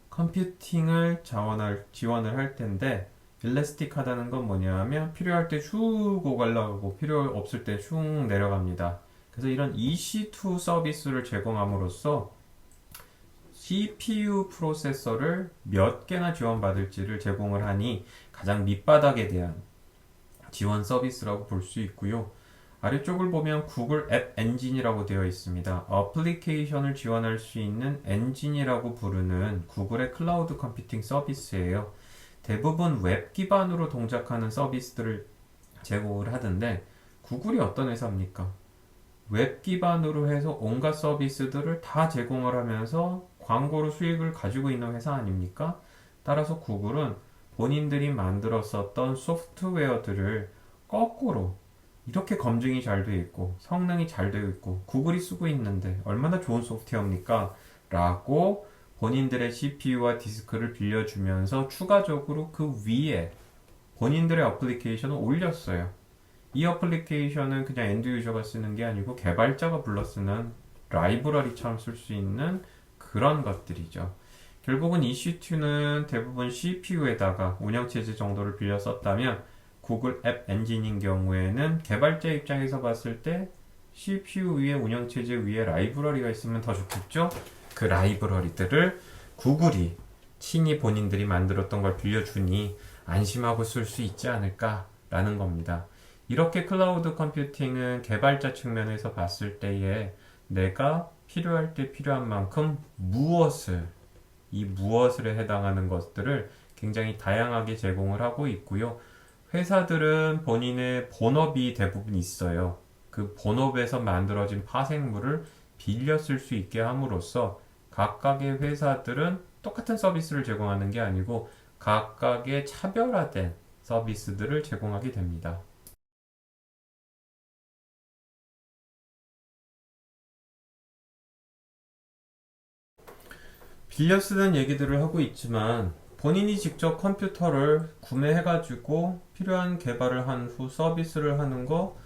컴퓨팅을 지원을 할 텐데 일래스틱하다는 건 뭐냐면 필요할 때 쭉 올라가고 필요 없을 때 쭉 내려갑니다. 그래서 이런 EC2 서비스를 제공함으로써 CPU 프로세서를 몇 개나 지원받을지를 제공을 하니 가장 밑바닥에 대한 지원 서비스라고 볼 수 있고요. 아래쪽을 보면 구글 앱 엔진이라고 되어 있습니다. 어플리케이션을 지원할 수 있는 엔진이라고 부르는 구글의 클라우드 컴퓨팅 서비스예요. 대부분 웹 기반으로 동작하는 서비스들을 제공을 하던데 구글이 어떤 회사입니까? 웹 기반으로 해서 온갖 서비스들을 다 제공을 하면서 광고로 수익을 가지고 있는 회사 아닙니까? 따라서 구글은 본인들이 만들었었던 소프트웨어들을 거꾸로 이렇게 검증이 잘 되어 있고 성능이 잘 되어 있고 구글이 쓰고 있는데 얼마나 좋은 소프트웨어입니까? 라고 본인들의 CPU와 디스크를 빌려주면서 추가적으로 그 위에 본인들의 어플리케이션을 올렸어요. 이 어플리케이션은 그냥 엔드 유저가 쓰는 게 아니고 개발자가 불러 쓰는 라이브러리처럼 쓸 수 있는 그런 것들이죠. 결국은 EC2는 대부분 CPU에다가 운영체제 정도를 빌려 썼다면 구글 앱 엔진인 경우에는 개발자 입장에서 봤을 때 CPU 위에 운영체제 위에 라이브러리가 있으면 더 좋겠죠? 그 라이브러리들을 구글이 친히 본인들이 만들었던 걸 빌려주니 안심하고 쓸 수 있지 않을까라는 겁니다. 이렇게 클라우드 컴퓨팅은 개발자 측면에서 봤을 때에 내가 필요할 때 필요한 만큼 이 무엇에 해당하는 것들을 굉장히 다양하게 제공을 하고 있고요. 회사들은 본인의 본업이 대부분 있어요. 그 본업에서 만들어진 파생물을 빌려 쓸 수 있게 함으로써 각각의 회사들은 똑같은 서비스를 제공하는 게 아니고 각각의 차별화된 서비스들을 제공하게 됩니다. 빌려 쓰는 얘기들을 하고 있지만 본인이 직접 컴퓨터를 구매해가지고 필요한 개발을 한 후 서비스를 하는 거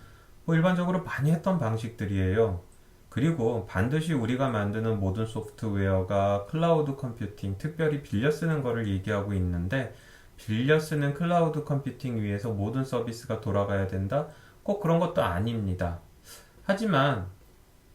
뭐 일반적으로 많이 했던 방식들이에요. 그리고 반드시 우리가 만드는 모든 소프트웨어가 클라우드 컴퓨팅, 특별히 빌려 쓰는 거를 얘기하고 있는데 빌려 쓰는 클라우드 컴퓨팅 위에서 모든 서비스가 돌아가야 된다? 꼭 그런 것도 아닙니다. 하지만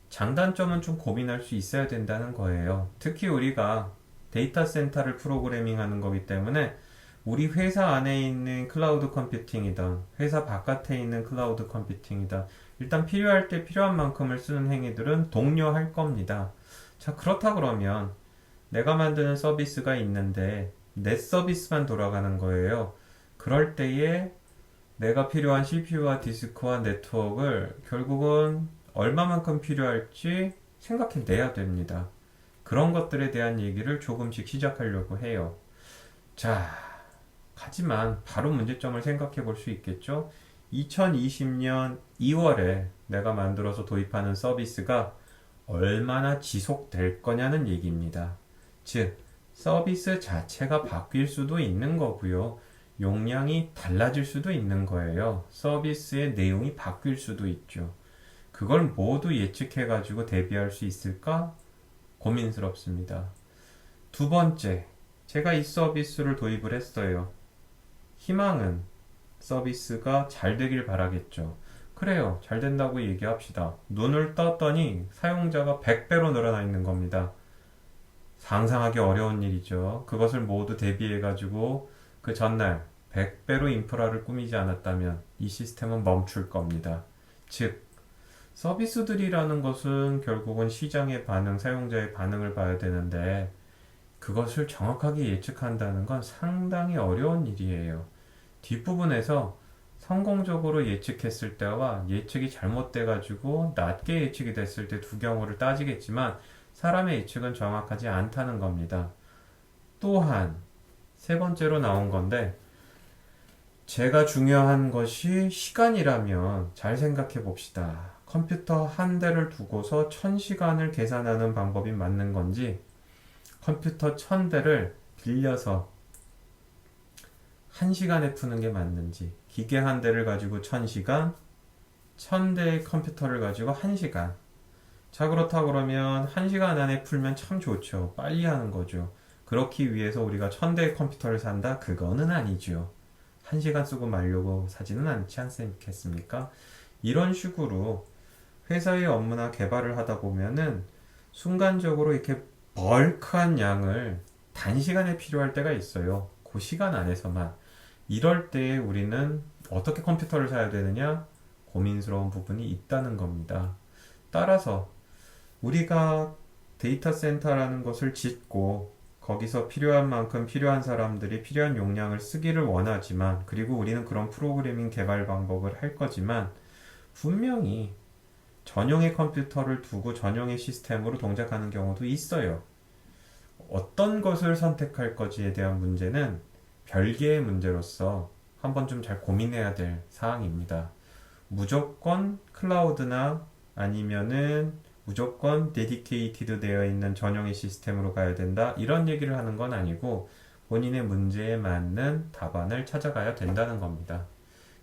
장단점은 좀 고민할 수 있어야 된다는 거예요. 특히 우리가 데이터 센터를 프로그래밍 하는 거기 때문에 우리 회사 안에 있는 클라우드 컴퓨팅이든 회사 바깥에 있는 클라우드 컴퓨팅이든 일단 필요할 때 필요한 만큼을 쓰는 행위들은 독려할 겁니다. 자, 그렇다 그러면 내가 만드는 서비스가 있는데 내 서비스만 돌아가는 거예요. 그럴 때에 내가 필요한 CPU와 디스크와 네트워크를 결국은 얼마만큼 필요할지 생각해 내야 됩니다. 그런 것들에 대한 얘기를 조금씩 시작하려고 해요. 자, 하지만 바로 문제점을 생각해 볼 수 있겠죠? 2020년 2월에 내가 만들어서 도입하는 서비스가 얼마나 지속될 거냐는 얘기입니다. 즉, 서비스 자체가 바뀔 수도 있는 거고요. 용량이 달라질 수도 있는 거예요. 서비스의 내용이 바뀔 수도 있죠. 그걸 모두 예측해가지고 대비할 수 있을까? 고민스럽습니다. 두 번째, 제가 이 서비스를 도입을 했어요. 희망은 서비스가 잘 되길 바라겠죠. 그래요. 잘 된다고 얘기합시다. 눈을 떴더니 사용자가 100배로 늘어나 있는 겁니다. 상상하기 어려운 일이죠. 그것을 모두 대비해가지고 그 전날 100배로 인프라를 꾸미지 않았다면 이 시스템은 멈출 겁니다. 즉, 서비스들이라는 것은 결국은 시장의 반응, 사용자의 반응을 봐야 되는데 그것을 정확하게 예측한다는 건 상당히 어려운 일이에요. 뒷부분에서 성공적으로 예측했을 때와 예측이 잘못돼가지고 낮게 예측이 됐을 때 두 경우를 따지겠지만 사람의 예측은 정확하지 않다는 겁니다. 또한 세 번째로 나온 건데 제가 중요한 것이 시간이라면 잘 생각해 봅시다. 컴퓨터 한 대를 두고서 1000시간을 계산하는 방법이 맞는 건지, 컴퓨터 1000대를 빌려서 1시간에 푸는 게 맞는지, 기계 한 대를 가지고 1000시간, 1000대의 컴퓨터를 가지고 1시간. 자, 그렇다 그러면 1시간 안에 풀면 참 좋죠. 빨리 하는 거죠. 그렇기 위해서 우리가 1000대의 컴퓨터를 산다? 그거는 아니죠. 1시간 쓰고 말려고 사지는 않지 않겠습니까? 이런 식으로 회사의 업무나 개발을 하다 보면은 순간적으로 이렇게 벌크한 양을 단시간에 필요할 때가 있어요. 그 시간 안에서만. 이럴 때 우리는 어떻게 컴퓨터를 사야 되느냐? 고민스러운 부분이 있다는 겁니다. 따라서 우리가 데이터 센터라는 것을 짓고 거기서 필요한 만큼 필요한 사람들이 필요한 용량을 쓰기를 원하지만, 그리고 우리는 그런 프로그래밍 개발 방법을 할 거지만, 분명히 전용의 컴퓨터를 두고 전용의 시스템으로 동작하는 경우도 있어요. 어떤 것을 선택할 거지에 대한 문제는 별개의 문제로서 한번 좀 잘 고민해야 될 사항입니다. 무조건 클라우드나 아니면은 무조건 데디케이티드 되어 있는 전용의 시스템으로 가야 된다, 이런 얘기를 하는 건 아니고 본인의 문제에 맞는 답안을 찾아가야 된다는 겁니다.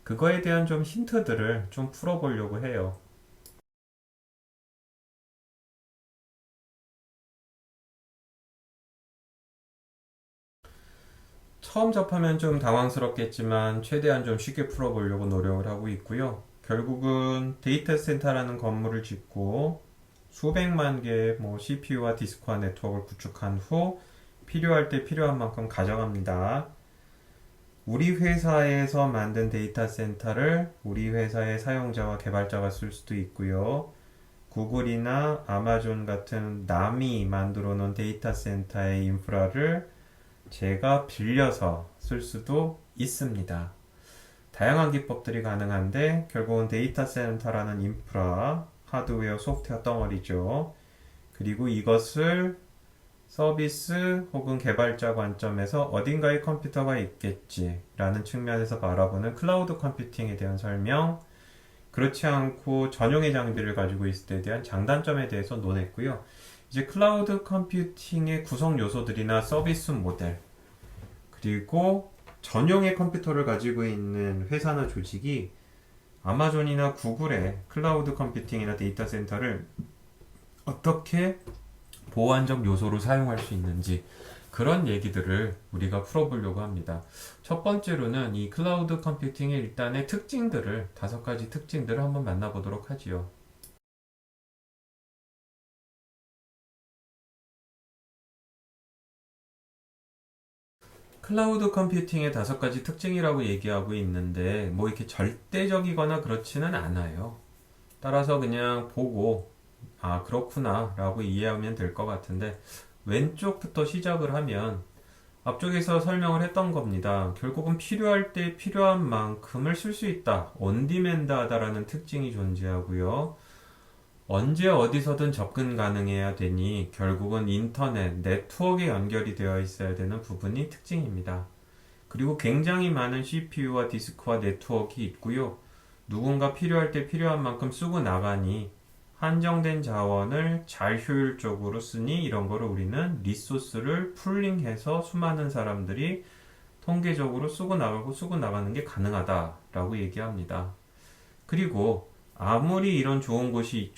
그거에 대한 좀 힌트들을 좀 풀어보려고 해요. 처음 접하면 좀 당황스럽겠지만 최대한 좀 쉽게 풀어보려고 노력을 하고 있고요. 결국은 데이터 센터라는 건물을 짓고 수백만 개의 CPU와 디스크와 네트워크를 구축한 후 필요할 때 필요한 만큼 가져갑니다. 우리 회사에서 만든 데이터 센터를 우리 회사의 사용자와 개발자가 쓸 수도 있고요. 구글이나 아마존 같은 남이 만들어 놓은 데이터 센터의 인프라를 제가 빌려서 쓸 수도 있습니다. 다양한 기법들이 가능한데 결국은 데이터 센터라는 인프라, 하드웨어, 소프트웨어 덩어리죠. 그리고 이것을 서비스 혹은 개발자 관점에서 어딘가에 컴퓨터가 있겠지라는 측면에서 바라보는 클라우드 컴퓨팅에 대한 설명, 그렇지 않고 전용의 장비를 가지고 있을 때에 대한 장단점에 대해서 논했고요. 이제 클라우드 컴퓨팅의 구성 요소들이나 서비스 모델, 그리고 전용의 컴퓨터를 가지고 있는 회사나 조직이 아마존이나 구글의 클라우드 컴퓨팅이나 데이터 센터를 어떻게 보완적 요소로 사용할 수 있는지, 그런 얘기들을 우리가 풀어보려고 합니다. 첫 번째로는 이 클라우드 컴퓨팅의 일단의 특징들을, 5가지 특징들을 한번 만나보도록 하지요. 클라우드 컴퓨팅의 5가지 특징이라고 얘기하고 있는데 이렇게 절대적이거나 그렇지는 않아요. 따라서 그냥 보고 아 그렇구나 라고 이해하면 될 것 같은데, 왼쪽부터 시작을 하면 앞쪽에서 설명을 했던 겁니다. 결국은 필요할 때 필요한 만큼을 쓸 수 있다. 온디맨드 하다라는 특징이 존재하고요. 언제 어디서든 접근 가능해야 되니 결국은 인터넷, 네트워크에 연결이 되어 있어야 되는 부분이 특징입니다. 그리고 굉장히 많은 CPU와 디스크와 네트워크가 있고요. 누군가 필요할 때 필요한 만큼 쓰고 나가니 한정된 자원을 잘 효율적으로 쓰니 이런 거를 우리는 리소스를 풀링해서 수많은 사람들이 통계적으로 쓰고 나가는 게 가능하다라고 얘기합니다. 그리고 아무리 이런 좋은 것이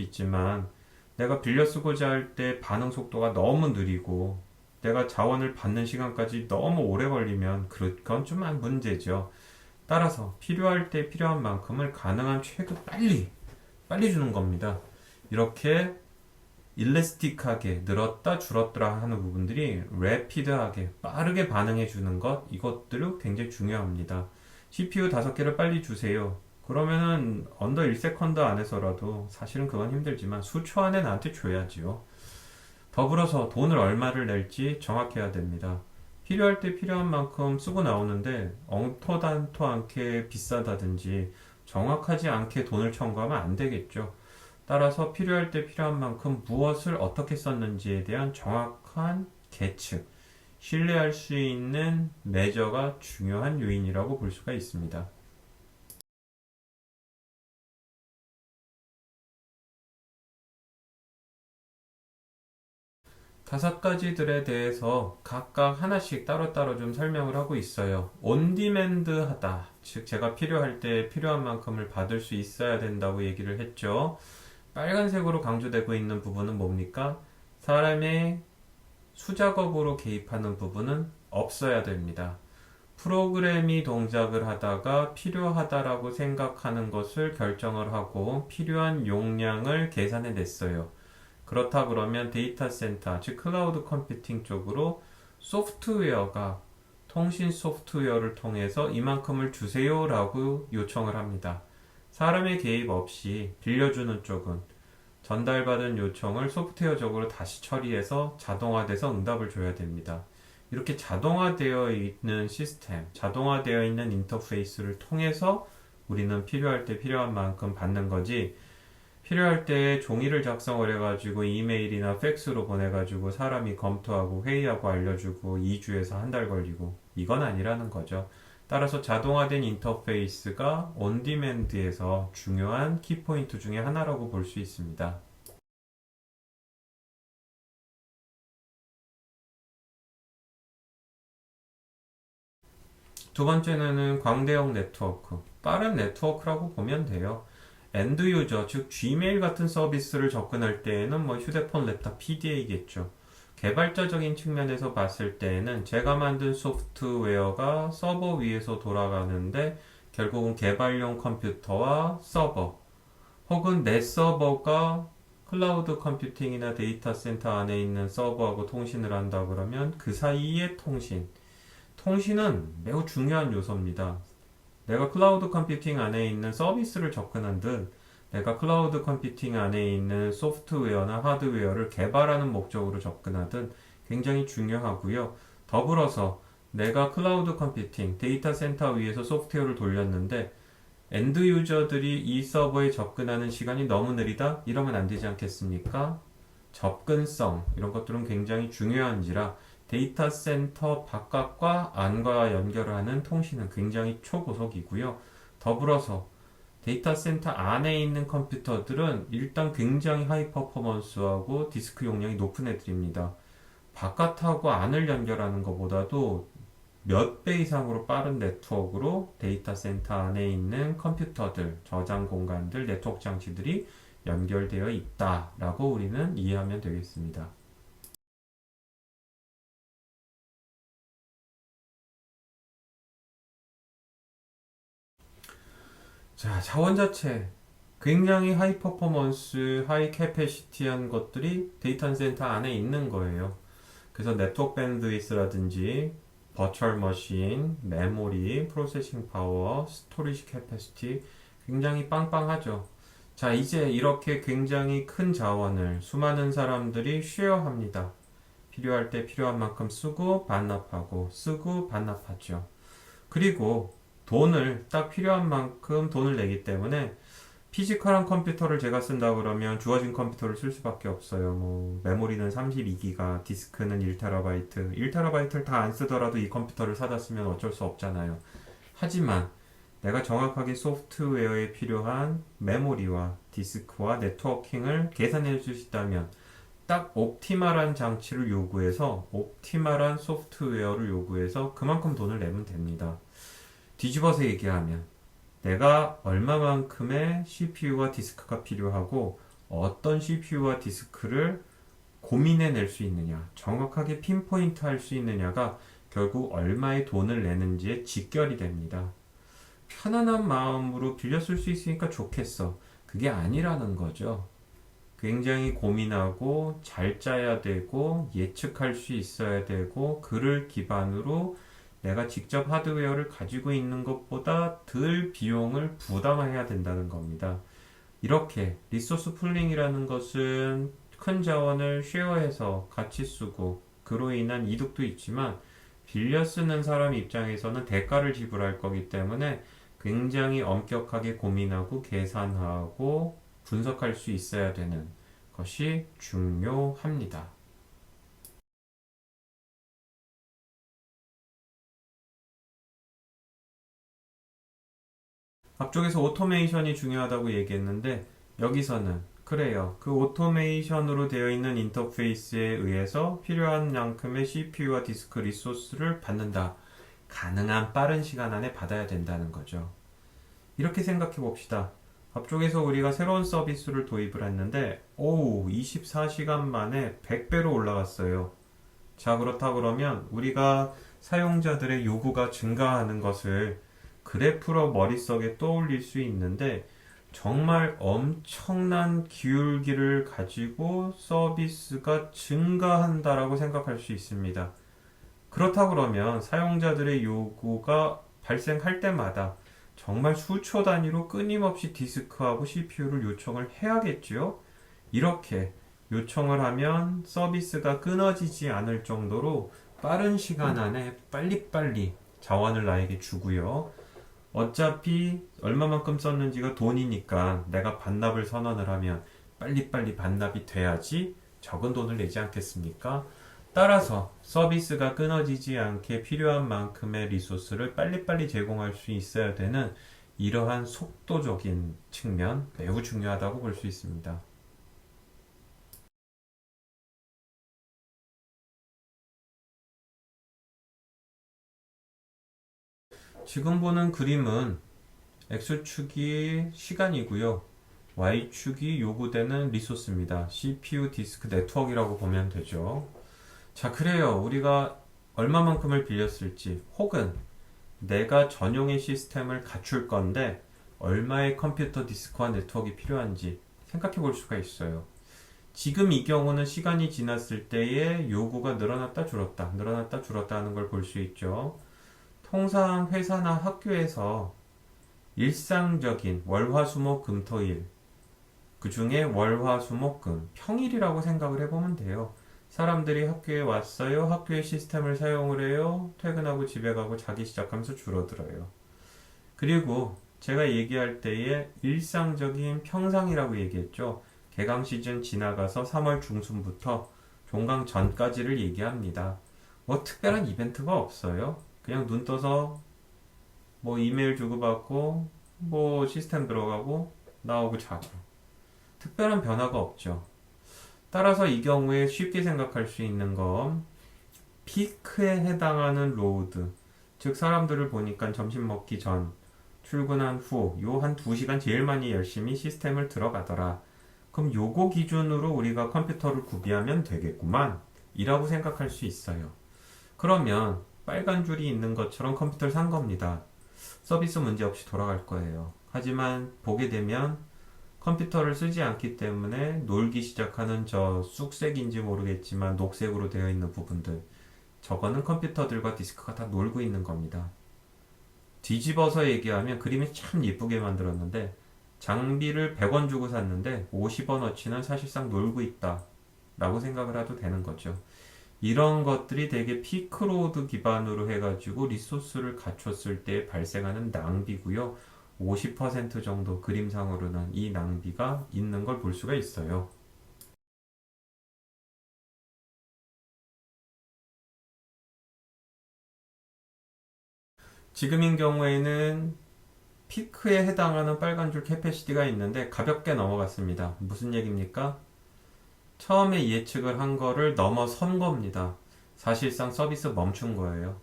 있지만 내가 빌려 쓰고자 할 때 반응 속도가 너무 느리고 내가 자원을 받는 시간까지 너무 오래 걸리면 그건 좀 문제죠. 따라서 필요할 때 필요한 만큼을 가능한 최고 빨리 주는 겁니다. 이렇게 일레스틱하게 늘었다 줄었더라 하는 부분들이 래피드하게 빠르게 반응해 주는 것, 이것들이 굉장히 중요합니다. CPU 5개를 빨리 주세요. 그러면은 언더 1세컨드 안에서라도 사실은 그건 힘들지만 수초 안에 나한테 줘야지요. 더불어서 돈을 얼마를 낼지 정확해야 됩니다. 필요할 때 필요한 만큼 쓰고 나오는데 엉터단토 않게 비싸다든지 정확하지 않게 돈을 청구하면 안 되겠죠. 따라서 필요할 때 필요한 만큼 무엇을 어떻게 썼는지에 대한 정확한 계측, 신뢰할 수 있는 매저가 중요한 요인이라고 볼 수가 있습니다. 다섯 가지들에 대해서 각각 하나씩 따로따로 좀 설명을 하고 있어요. 온디맨드 하다. 즉, 제가 필요할 때 필요한 만큼을 받을 수 있어야 된다고 얘기를 했죠. 빨간색으로 강조되고 있는 부분은 뭡니까? 사람의 수작업으로 개입하는 부분은 없어야 됩니다. 프로그램이 동작을 하다가 필요하다라고 생각하는 것을 결정을 하고 필요한 용량을 계산해 냈어요. 그렇다 그러면 데이터 센터, 즉 클라우드 컴퓨팅 쪽으로 소프트웨어가 통신 소프트웨어를 통해서 이만큼을 주세요라고 요청을 합니다. 사람의 개입 없이 빌려주는 쪽은 전달받은 요청을 소프트웨어적으로 다시 처리해서 자동화돼서 응답을 줘야 됩니다. 이렇게 자동화되어 있는 시스템, 자동화되어 있는 인터페이스를 통해서 우리는 필요할 때 필요한 만큼 받는 거지, 필요할 때 종이를 작성을 해가지고 이메일이나 팩스로 보내가지고 사람이 검토하고 회의하고 알려주고 2주에서 한 달 걸리고, 이건 아니라는 거죠. 따라서 자동화된 인터페이스가 온디맨드에서 중요한 키포인트 중에 하나라고 볼 수 있습니다. 두 번째는 광대역 네트워크, 빠른 네트워크라고 보면 돼요. 엔드 유저, 즉 Gmail 같은 서비스를 접근할 때에는 뭐 휴대폰, 랩탑, PDA겠죠. 개발자적인 측면에서 봤을 때에는 제가 만든 소프트웨어가 서버 위에서 돌아가는데 결국은 개발용 컴퓨터와 서버, 혹은 내 서버가 클라우드 컴퓨팅이나 데이터 센터 안에 있는 서버하고 통신을 한다 그러면 그 사이의 통신은 매우 중요한 요소입니다. 내가 클라우드 컴퓨팅 안에 있는 서비스를 접근한듯 내가 클라우드 컴퓨팅 안에 있는 소프트웨어나 하드웨어를 개발하는 목적으로 접근하든 굉장히 중요하고요. 더불어서 내가 클라우드 컴퓨팅, 데이터 센터 위에서 소프트웨어를 돌렸는데 엔드 유저들이 이 서버에 접근하는 시간이 너무 느리다? 이러면 안 되지 않겠습니까? 접근성, 이런 것들은 굉장히 중요한지라 데이터 센터 바깥과 안과 연결을 하는 통신은 굉장히 초고속이고요. 더불어서 데이터 센터 안에 있는 컴퓨터들은 일단 굉장히 하이 퍼포먼스하고 디스크 용량이 높은 애들입니다. 바깥하고 안을 연결하는 것보다도 몇 배 이상으로 빠른 네트워크로 데이터 센터 안에 있는 컴퓨터들, 저장 공간들, 네트워크 장치들이 연결되어 있다라고 우리는 이해하면 되겠습니다. 자, 자원 자체 굉장히 하이 퍼포먼스, 하이 캐패시티한 것들이 데이터 센터 안에 있는 거예요. 그래서 네트워크 밴드위스라든지 버추얼 머신, 메모리, 프로세싱 파워, 스토리지 캐패시티 굉장히 빵빵하죠. 자, 이제 이렇게 굉장히 큰 자원을 수많은 사람들이 쉐어합니다. 필요할 때 필요한 만큼 쓰고 반납하고 쓰고 반납하죠. 그리고 돈을 딱 필요한 만큼 돈을 내기 때문에 피지컬한 컴퓨터를 제가 쓴다 그러면 주어진 컴퓨터를 쓸 수밖에 없어요. 뭐 메모리는 32기가, 디스크는 1TB, 1TB를 다 안 쓰더라도 이 컴퓨터를 사다 쓰면 어쩔 수 없잖아요. 하지만 내가 정확하게 소프트웨어에 필요한 메모리와 디스크와 네트워킹을 계산해 줄 수 있다면 딱 옵티멀한 장치를 요구해서 옵티멀한 소프트웨어를 요구해서 그만큼 돈을 내면 됩니다. 뒤집어서 얘기하면 내가 얼마만큼의 CPU와 디스크가 필요하고 어떤 CPU와 디스크를 고민해낼 수 있느냐, 정확하게 핀포인트 할 수 있느냐가 결국 얼마의 돈을 내는지에 직결이 됩니다. 편안한 마음으로 빌려 쓸 수 있으니까 좋겠어. 그게 아니라는 거죠. 굉장히 고민하고 잘 짜야 되고 예측할 수 있어야 되고 그를 기반으로 내가 직접 하드웨어를 가지고 있는 것보다 덜 비용을 부담해야 된다는 겁니다. 이렇게 리소스 풀링이라는 것은 큰 자원을 쉐어해서 같이 쓰고 그로 인한 이득도 있지만 빌려 쓰는 사람 입장에서는 대가를 지불할 거기 때문에 굉장히 엄격하게 고민하고 계산하고 분석할 수 있어야 되는 것이 중요합니다. 앞쪽에서 오토메이션이 중요하다고 얘기했는데 여기서는 그래요. 그 오토메이션으로 되어 있는 인터페이스에 의해서 필요한 만큼의 CPU와 디스크 리소스를 받는다. 가능한 빠른 시간 안에 받아야 된다는 거죠. 이렇게 생각해 봅시다. 앞쪽에서 우리가 새로운 서비스를 도입을 했는데, 오, 24시간 만에 100배로 올라갔어요. 자, 그렇다 그러면 우리가 사용자들의 요구가 증가하는 것을 그래프로 머릿속에 떠올릴 수 있는데, 정말 엄청난 기울기를 가지고 서비스가 증가한다라고 생각할 수 있습니다. 그렇다 그러면 사용자들의 요구가 발생할 때마다 정말 수초 단위로 끊임없이 디스크하고 CPU를 요청을 해야겠죠? 이렇게 요청을 하면 서비스가 끊어지지 않을 정도로 빠른 시간 안에 빨리빨리 자원을 나에게 주고요. 어차피 얼마만큼 썼는지가 돈이니까 내가 반납을 선언을 하면 빨리빨리 반납이 돼야지 적은 돈을 내지 않겠습니까? 따라서 서비스가 끊어지지 않게 필요한 만큼의 리소스를 빨리빨리 제공할 수 있어야 되는 이러한 속도적인 측면 매우 중요하다고 볼 수 있습니다. 지금 보는 그림은 X축이 시간이고요. Y축이 요구되는 리소스입니다. CPU 디스크 네트워크라고 보면 되죠. 자, 그래요. 우리가 얼마만큼을 빌렸을지, 혹은 내가 전용의 시스템을 갖출 건데, 얼마의 컴퓨터 디스크와 네트워크가 필요한지 생각해 볼 수가 있어요. 지금 이 경우는 시간이 지났을 때의 요구가 늘어났다 줄었다 하는 걸 볼 수 있죠. 통상 회사나 학교에서 일상적인 월화수목금토일, 그 중에 월화수목금, 평일이라고 생각을 해보면 돼요. 사람들이 학교에 왔어요. 학교의 시스템을 사용을 해요. 퇴근하고 집에 가고 자기 시작하면서 줄어들어요. 그리고 제가 얘기할 때에 일상적인 평상이라고 얘기했죠. 개강 시즌 지나가서 3월 중순부터 종강 전까지를 얘기합니다. 뭐 특별한 이벤트가 없어요. 그냥 눈 떠서 뭐 이메일 주고받고 뭐 시스템 들어가고 나오고 자고. 특별한 변화가 없죠. 따라서 이 경우에 쉽게 생각할 수 있는 건 피크에 해당하는 로드, 즉 사람들을 보니까 점심 먹기 전, 출근한 후, 요 한 2시간 제일 많이 열심히 시스템을 들어가더라. 그럼 요거 기준으로 우리가 컴퓨터를 구비하면 되겠구만. 이라고 생각할 수 있어요. 그러면 빨간 줄이 있는 것처럼 컴퓨터를 산 겁니다. 서비스 문제 없이 돌아갈 거예요. 하지만 보게 되면 컴퓨터를 쓰지 않기 때문에 놀기 시작하는 저 쑥색인지 모르겠지만 녹색으로 되어 있는 부분들, 저거는 컴퓨터들과 디스크가 다 놀고 있는 겁니다. 뒤집어서 얘기하면 그림이 참 예쁘게 만들었는데, 장비를 100원 주고 샀는데 50원어치는 사실상 놀고 있다 라고 생각을 해도 되는 거죠. 이런 것들이 되게 피크로드 기반으로 해가지고 리소스를 갖췄을 때 발생하는 낭비고요. 50% 정도 그림상으로는 이 낭비가 있는 걸 볼 수가 있어요. 지금인 경우에는 피크에 해당하는 빨간 줄 캐패시티가 있는데 가볍게 넘어갔습니다. 무슨 얘기입니까? 처음에 예측을 한 거를 넘어선 겁니다. 사실상 서비스 멈춘 거예요.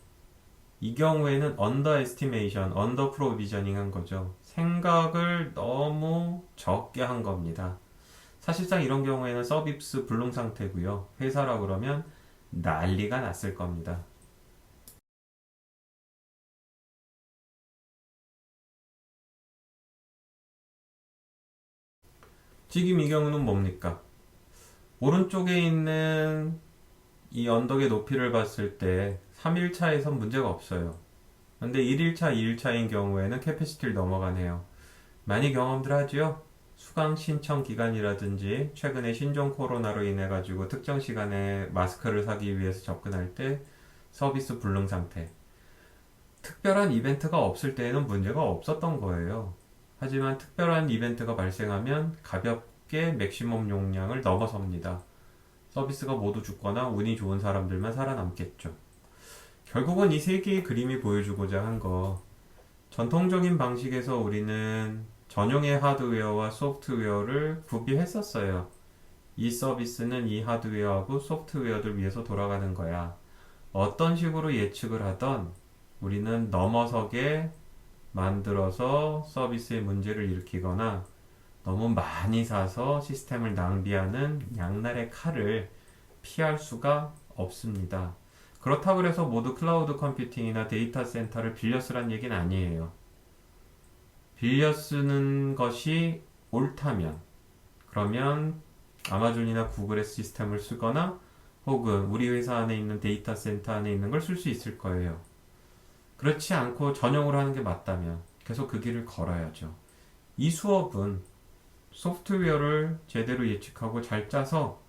이 경우에는 언더 에스티메이션, 언더 프로비저닝 한 거죠. 생각을 너무 적게 한 겁니다. 사실상 이런 경우에는 서비스 불능 상태고요. 회사라 그러면 난리가 났을 겁니다. 지금 이 경우는 뭡니까? 오른쪽에 있는 이 언덕의 높이를 봤을 때 3일차에선 문제가 없어요. 근데 1일차, 2일차인 경우에는 캐패시티를 넘어가네요. 많이 경험들 하죠? 수강 신청 기간이라든지 최근에 신종 코로나로 인해 가지고 특정 시간에 마스크를 사기 위해서 접근할 때 서비스 불능 상태. 특별한 이벤트가 없을 때에는 문제가 없었던 거예요. 하지만 특별한 이벤트가 발생하면 가볍게 맥시멈 용량을 넘어섭니다. 서비스가 모두 죽거나 운이 좋은 사람들만 살아남겠죠. 결국은 이 세 개의 그림이 보여주고자 한 거, 전통적인 방식에서 우리는 전용의 하드웨어와 소프트웨어를 구비했었어요. 이 서비스는 이 하드웨어하고 소프트웨어들 위해서 돌아가는 거야. 어떤 식으로 예측을 하던 우리는 넘어서게 만들어서 서비스에 문제를 일으키거나 너무 많이 사서 시스템을 낭비하는 양날의 칼을 피할 수가 없습니다. 그렇다고 해서 모두 클라우드 컴퓨팅이나 데이터 센터를 빌려 쓰란 얘기는 아니에요. 빌려 쓰는 것이 옳다면, 그러면 아마존이나 구글의 시스템을 쓰거나 혹은 우리 회사 안에 있는 데이터 센터 안에 있는 걸 쓸 수 있을 거예요. 그렇지 않고 전용으로 하는 게 맞다면 계속 그 길을 걸어야죠. 이 수업은 소프트웨어를 제대로 예측하고 잘 짜서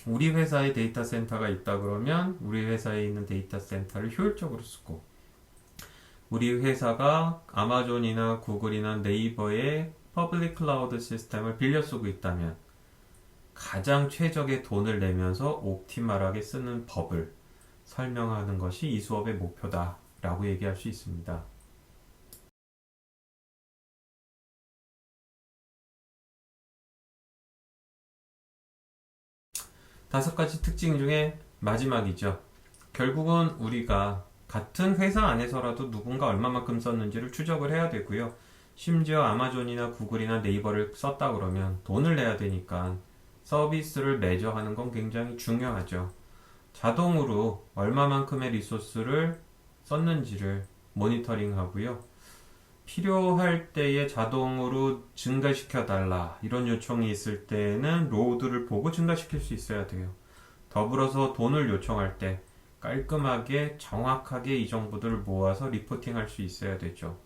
우리 회사에 데이터 센터가 있다 그러면 우리 회사에 있는 데이터 센터를 효율적으로 쓰고, 우리 회사가 아마존이나 구글이나 네이버의 퍼블릭 클라우드 시스템을 빌려 쓰고 있다면 가장 최적의 돈을 내면서 옵티멀하게 쓰는 법을 설명하는 것이 이 수업의 목표다 라고 얘기할 수 있습니다. 다섯 가지 특징 중에 마지막이죠. 결국은 우리가 같은 회사 안에서라도 누군가 얼마만큼 썼는지를 추적을 해야 되고요. 심지어 아마존이나 구글이나 네이버를 썼다 그러면 돈을 내야 되니까 서비스를 매저하는 건 굉장히 중요하죠. 자동으로 얼마만큼의 리소스를 썼는지를 모니터링 하고요. 필요할 때에 자동으로 증가시켜 달라 이런 요청이 있을 때는 로드를 보고 증가시킬 수 있어야 돼요. 더불어서 돈을 요청할 때 깔끔하게 정확하게 이 정보들을 모아서 리포팅 할 수 있어야 되죠.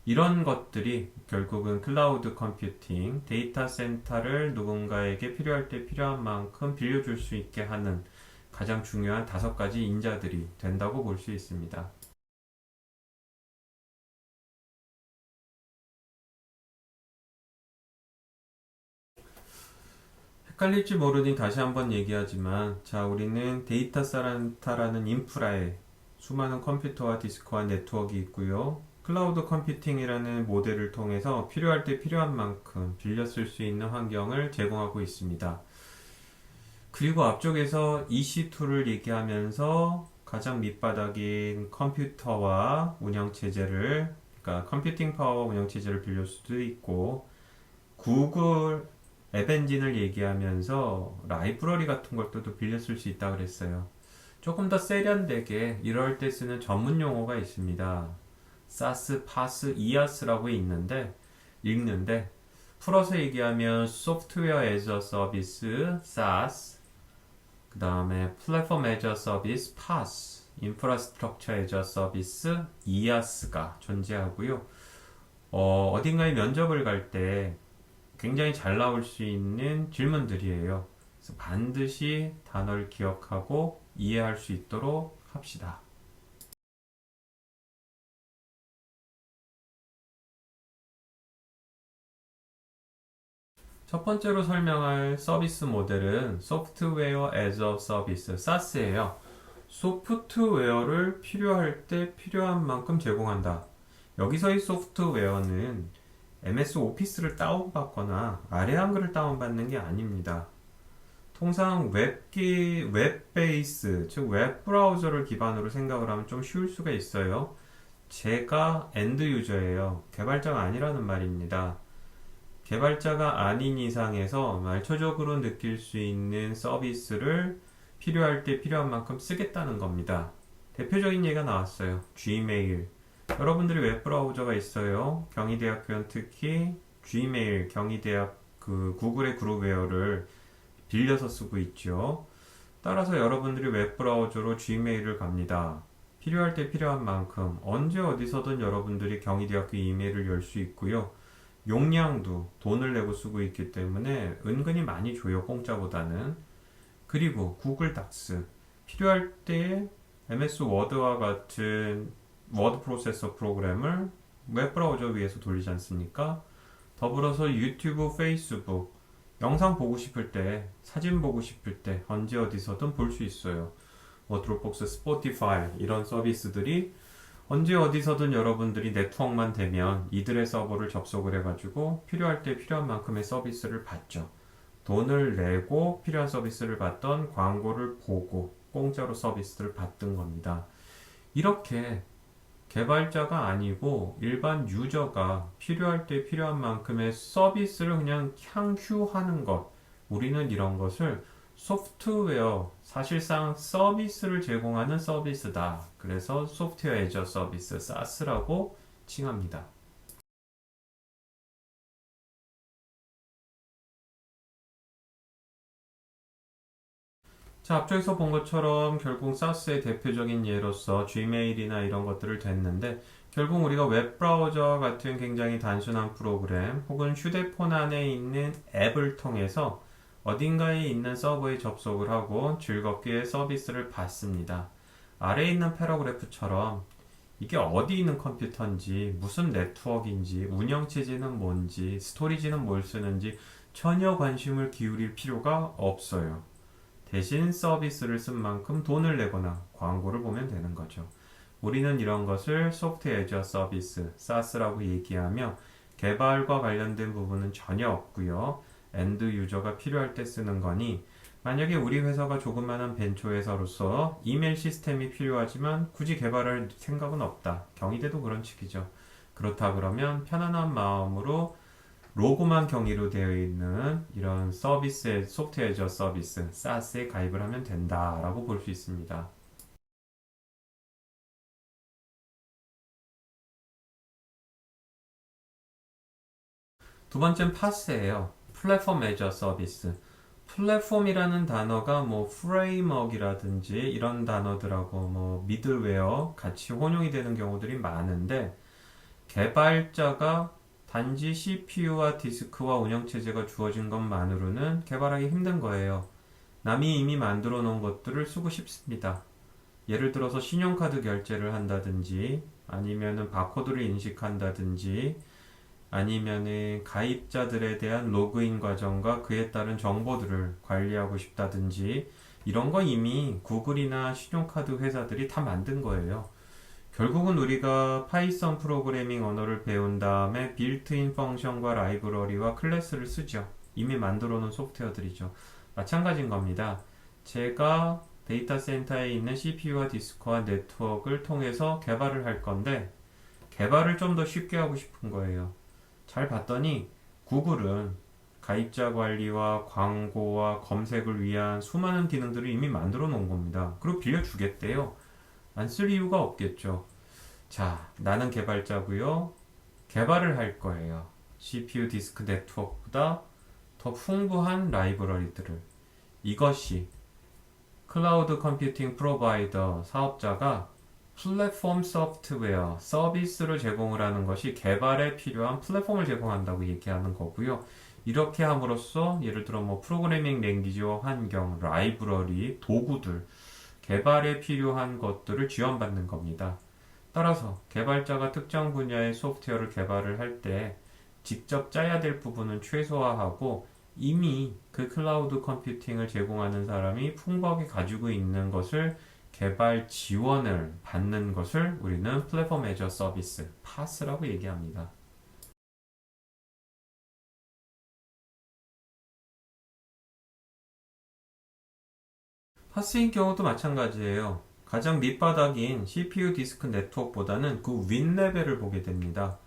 이런 것들이 결국은 클라우드 컴퓨팅, 데이터 센터를 누군가에게 필요할 때 필요한 만큼 빌려줄 수 있게 하는 가장 중요한 다섯 가지 인자들이 된다고 볼 수 있습니다. 헷갈릴지 모르니 다시 한번 얘기하지만, 자, 우리는 데이터 센터라는 인프라에 수많은 컴퓨터와 디스크와 네트워크가 있고요. 클라우드 컴퓨팅이라는 모델을 통해서 필요할 때 필요한 만큼 빌려 쓸 수 있는 환경을 제공하고 있습니다. 그리고 앞쪽에서 EC2를 얘기하면서 가장 밑바닥인 컴퓨터와 운영체제를, 그러니까 컴퓨팅 파워와 운영체제를 빌릴 수도 있고, 구글 앱 엔진을 얘기하면서 라이브러리 같은 것들도 빌려 쓸 수 있다고 그랬어요. 조금 더 세련되게 이럴 때 쓰는 전문 용어가 있습니다. 사스, 파스, 이아스라고 읽는데 풀어서 얘기하면 소프트웨어 애저 서비스, SaaS, 그 다음에 플랫폼 애저 서비스, PaaS, 인프라스트럭처 애저 서비스, IaaS가 존재하고요. 어딘가에 면접을 갈 때 굉장히 잘 나올 수 있는 질문들이에요. 그래서 반드시 단어를 기억하고 이해할 수 있도록 합시다. 첫 번째로 설명할 서비스 모델은 소프트웨어 as a 서비스, SaaS예요. 소프트웨어를 필요할 때 필요한 만큼 제공한다. 여기서의 소프트웨어는 MS 오피스를 다운받거나 아래 한글을 다운받는 게 아닙니다. 통상 웹 베이스, 즉 웹 브라우저를 기반으로 생각을 하면 좀 쉬울 수가 있어요. 제가 엔드 유저예요. 개발자가 아니라는 말입니다. 개발자가 아닌 이상에서 말초적으로 느낄 수 있는 서비스를 필요할 때 필요한 만큼 쓰겠다는 겁니다. 대표적인 예가 나왔어요. Gmail. 여러분들이 웹브라우저가 있어요. 경희대학교는 특히 Gmail, 경희대학 구글의 그룹웨어를 빌려서 쓰고 있죠. 따라서 여러분들이 웹브라우저로 Gmail을 갑니다. 필요할 때 필요한 만큼 언제 어디서든 여러분들이 경희대학교 이메일을 열 수 있고요. 용량도 돈을 내고 쓰고 있기 때문에 은근히 많이 줘요, 공짜보다는. 그리고 구글 닥스, 필요할 때 MS 워드와 같은 워드 프로세서 프로그램을 웹브라우저 위에서 돌리지 않습니까? 더불어서 유튜브, 페이스북, 영상 보고 싶을 때, 사진 보고 싶을 때 언제 어디서든 볼 수 있어요. 드롭복스, 스포티파이 이런 서비스들이 언제 어디서든 여러분들이 네트워크만 되면 이들의 서버를 접속을 해가지고 필요할 때 필요한 만큼의 서비스를 받죠. 돈을 내고 필요한 서비스를 받던 광고를 보고 공짜로 서비스를 받던 겁니다. 이렇게 개발자가 아니고 일반 유저가 필요할 때 필요한 만큼의 서비스를 그냥 향유하는 것. 우리는 이런 것을 소프트웨어, 사실상 서비스를 제공하는 서비스다. 그래서 소프트웨어 애저 서비스, SaaS라고 칭합니다. 자, 앞쪽에서 본 것처럼 결국 SaaS의 대표적인 예로서 Gmail이나 이런 것들을 댔는데 결국 우리가 웹브라우저와 같은 굉장히 단순한 프로그램 혹은 휴대폰 안에 있는 앱을 통해서 어딘가에 있는 서버에 접속을 하고 즐겁게 서비스를 받습니다. 아래에 있는 패러그래프처럼 이게 어디 있는 컴퓨터인지, 무슨 네트워크인지, 운영체제는 뭔지, 스토리지는 뭘 쓰는지 전혀 관심을 기울일 필요가 없어요. 대신 서비스를 쓴 만큼 돈을 내거나 광고를 보면 되는 거죠. 우리는 이런 것을 소프트웨어 애저 서비스, SaaS라고 얘기하며 개발과 관련된 부분은 전혀 없고요. 엔드 유저가 필요할 때 쓰는 거니 만약에 우리 회사가 조그마한 벤처회사로서 이메일 시스템이 필요하지만 굳이 개발할 생각은 없다. 경희대도 그런 측이죠. 그렇다 그러면 편안한 마음으로 로고만 경위로 되어 있는 이런 서비스의 소프트웨어 애저 서비스, SaaS에 가입을 하면 된다라고 볼 수 있습니다. 두 번째는 파스예요. 플랫폼 애저 서비스. 플랫폼이라는 단어가 뭐 프레임워크이라든지 이런 단어들하고 뭐 미들웨어 같이 혼용이 되는 경우들이 많은데 개발자가 단지 CPU와 디스크와 운영체제가 주어진 것만으로는 개발하기 힘든 거예요. 남이 이미 만들어 놓은 것들을 쓰고 싶습니다. 예를 들어서 신용카드 결제를 한다든지 아니면은 바코드를 인식한다든지 아니면은 가입자들에 대한 로그인 과정과 그에 따른 정보들을 관리하고 싶다든지 이런 거 이미 구글이나 신용카드 회사들이 다 만든 거예요. 결국은 우리가 파이썬 프로그래밍 언어를 배운 다음에 빌트인 펑션과 라이브러리와 클래스를 쓰죠. 이미 만들어 놓은 소프트웨어들이죠. 마찬가지인 겁니다. 제가 데이터 센터에 있는 CPU와 디스크와 네트워크를 통해서 개발을 할 건데 개발을 좀 더 쉽게 하고 싶은 거예요. 잘 봤더니 구글은 가입자 관리와 광고와 검색을 위한 수많은 기능들을 이미 만들어 놓은 겁니다. 그리고 빌려주겠대요. 안 쓸 이유가 없겠죠. 자, 나는 개발자고요. 개발을 할 거예요. CPU 디스크 네트워크보다 더 풍부한 라이브러리들을. 이것이 클라우드 컴퓨팅 프로바이더 사업자가 플랫폼 소프트웨어 서비스를 제공을 하는 것이 개발에 필요한 플랫폼을 제공한다고 얘기하는 거고요. 이렇게 함으로써 예를 들어 뭐 프로그래밍 랭귀지와 환경, 라이브러리, 도구들 개발에 필요한 것들을 지원받는 겁니다. 따라서 개발자가 특정 분야의 소프트웨어를 개발을 할 때 직접 짜야 될 부분은 최소화하고 이미 그 클라우드 컴퓨팅을 제공하는 사람이 풍부하게 가지고 있는 것을 개발 지원을 받는 것을 우리는 플랫폼 애저 서비스, 파스라고 얘기합니다. 파스인 경우도 마찬가지예요. 가장 밑바닥인 CPU 디스크 네트워크보다는 그 윗레벨을 보게 됩니다.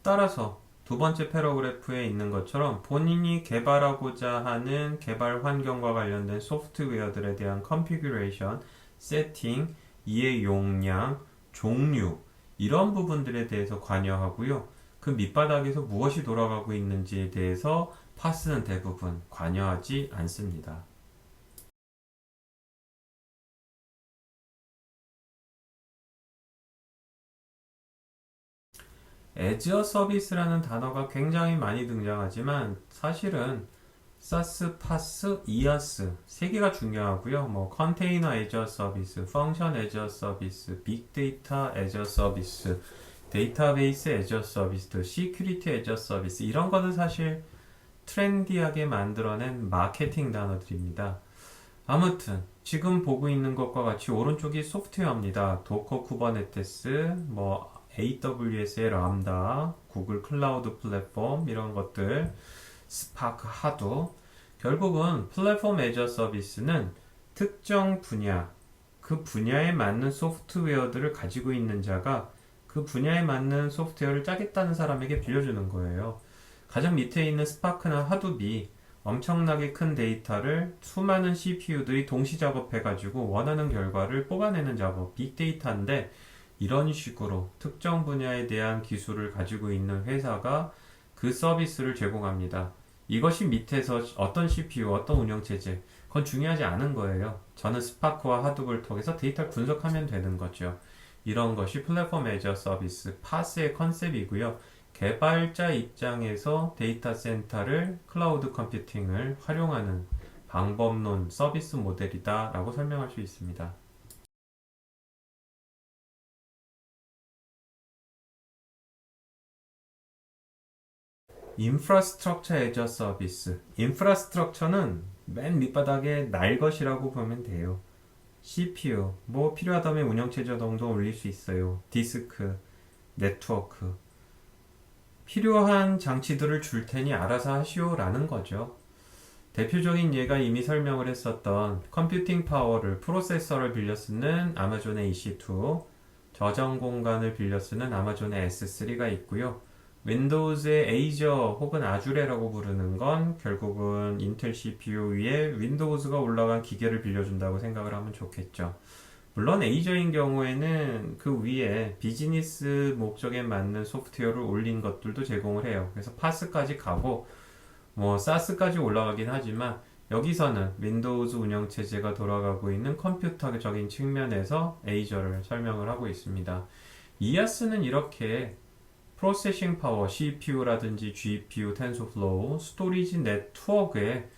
따라서 두 번째 패러그래프에 있는 것처럼 본인이 개발하고자 하는 개발 환경과 관련된 소프트웨어들에 대한 컨피규레이션, 세팅, 이해 용량, 종류 이런 부분들에 대해서 관여하고요. 그 밑바닥에서 무엇이 돌아가고 있는지에 대해서 파스는 대부분 관여하지 않습니다. 애지어 서비스라는 단어가 굉장히 많이 등장하지만 사실은 사스, 파스, 이아스 세 개가 중요하고요. 뭐 컨테이너 애저 서비스, 펑션 애저 서비스, 빅데이터 애저 서비스, 데이터베이스 애저 서비스, 시큐리티 애저 서비스 이런 거는 사실 트렌디하게 만들어낸 마케팅 단어들입니다. 아무튼 지금 보고 있는 것과 같이 오른쪽이 소프트웨어입니다. 도커 쿠버네티스, AWS의 람다, 구글 클라우드 플랫폼 이런 것들, 스파크 하도. 결국은 플랫폼 애저 서비스는 특정 분야, 그 분야에 맞는 소프트웨어들을 가지고 있는 자가 그 분야에 맞는 소프트웨어를 짜겠다는 사람에게 빌려주는 거예요. 가장 밑에 있는 스파크나 하둡이 엄청나게 큰 데이터를 수많은 CPU들이 동시 작업해가지고 원하는 결과를 뽑아내는 작업, 빅데이터인데 이런 식으로 특정 분야에 대한 기술을 가지고 있는 회사가 그 서비스를 제공합니다. 이것이 밑에서 어떤 CPU, 어떤 운영체제, 그건 중요하지 않은 거예요. 저는 스파크와 하둡을 통해서 데이터를 분석하면 되는 거죠. 이런 것이 플랫폼 애저 서비스, 파스의 컨셉이고요. 개발자 입장에서 데이터 센터를 클라우드 컴퓨팅을 활용하는 방법론 서비스 모델이다 라고 설명할 수 있습니다. 인프라스트럭처 애저 서비스. 인프라스트럭처는 맨 밑바닥에 날 것이라고 보면 돼요. CPU, 필요하다면 운영체제 정도 올릴 수 있어요. 디스크, 네트워크. 필요한 장치들을 줄 테니 알아서 하시오라는 거죠. 대표적인 예가 이미 설명을 했었던 컴퓨팅 파워를 프로세서를 빌려 쓰는 아마존의 EC2, 저장 공간을 빌려 쓰는 아마존의 S3가 있고요. 윈도우즈의 에이저 혹은 아주레라고 부르는 건 결국은 인텔 CPU 위에 윈도우즈가 올라간 기계를 빌려준다고 생각을 하면 좋겠죠. 물론 에이저인 경우에는 그 위에 비즈니스 목적에 맞는 소프트웨어를 올린 것들도 제공을 해요. 그래서 파스까지 가고 사스까지 올라가긴 하지만 여기서는 윈도우즈 운영체제가 돌아가고 있는 컴퓨터적인 측면에서 에이저를 설명을 하고 있습니다. 이아스는 이렇게 프로세싱 파워, CPU라든지 GPU, 텐소플로우, 스토리지 네트워크의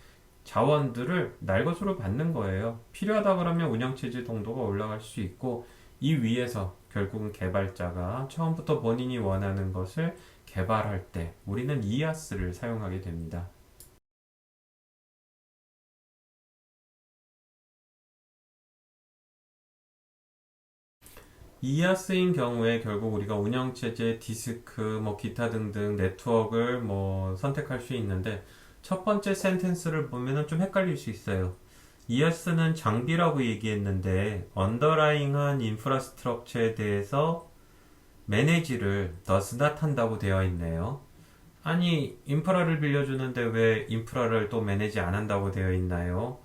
자원들을 날 것으로 받는 거예요. 필요하다 그러면 운영체제 동도가 올라갈 수 있고 이 위에서 결국은 개발자가 처음부터 본인이 원하는 것을 개발할 때 우리는 이아스를 사용하게 됩니다. 이아스인 경우에 결국 우리가 운영체제, 디스크, 기타 등등 네트워크를 선택할 수 있는데 첫 번째 센텐스를 보면은 좀 헷갈릴 수 있어요. 이아스는 장비라고 얘기했는데 언더라잉한 인프라스트럭처에 대해서 매니지를 does not 한다고 되어 있네요. 아니, 인프라를 빌려주는데 왜 인프라를 또 매니지 안 한다고 되어 있나요?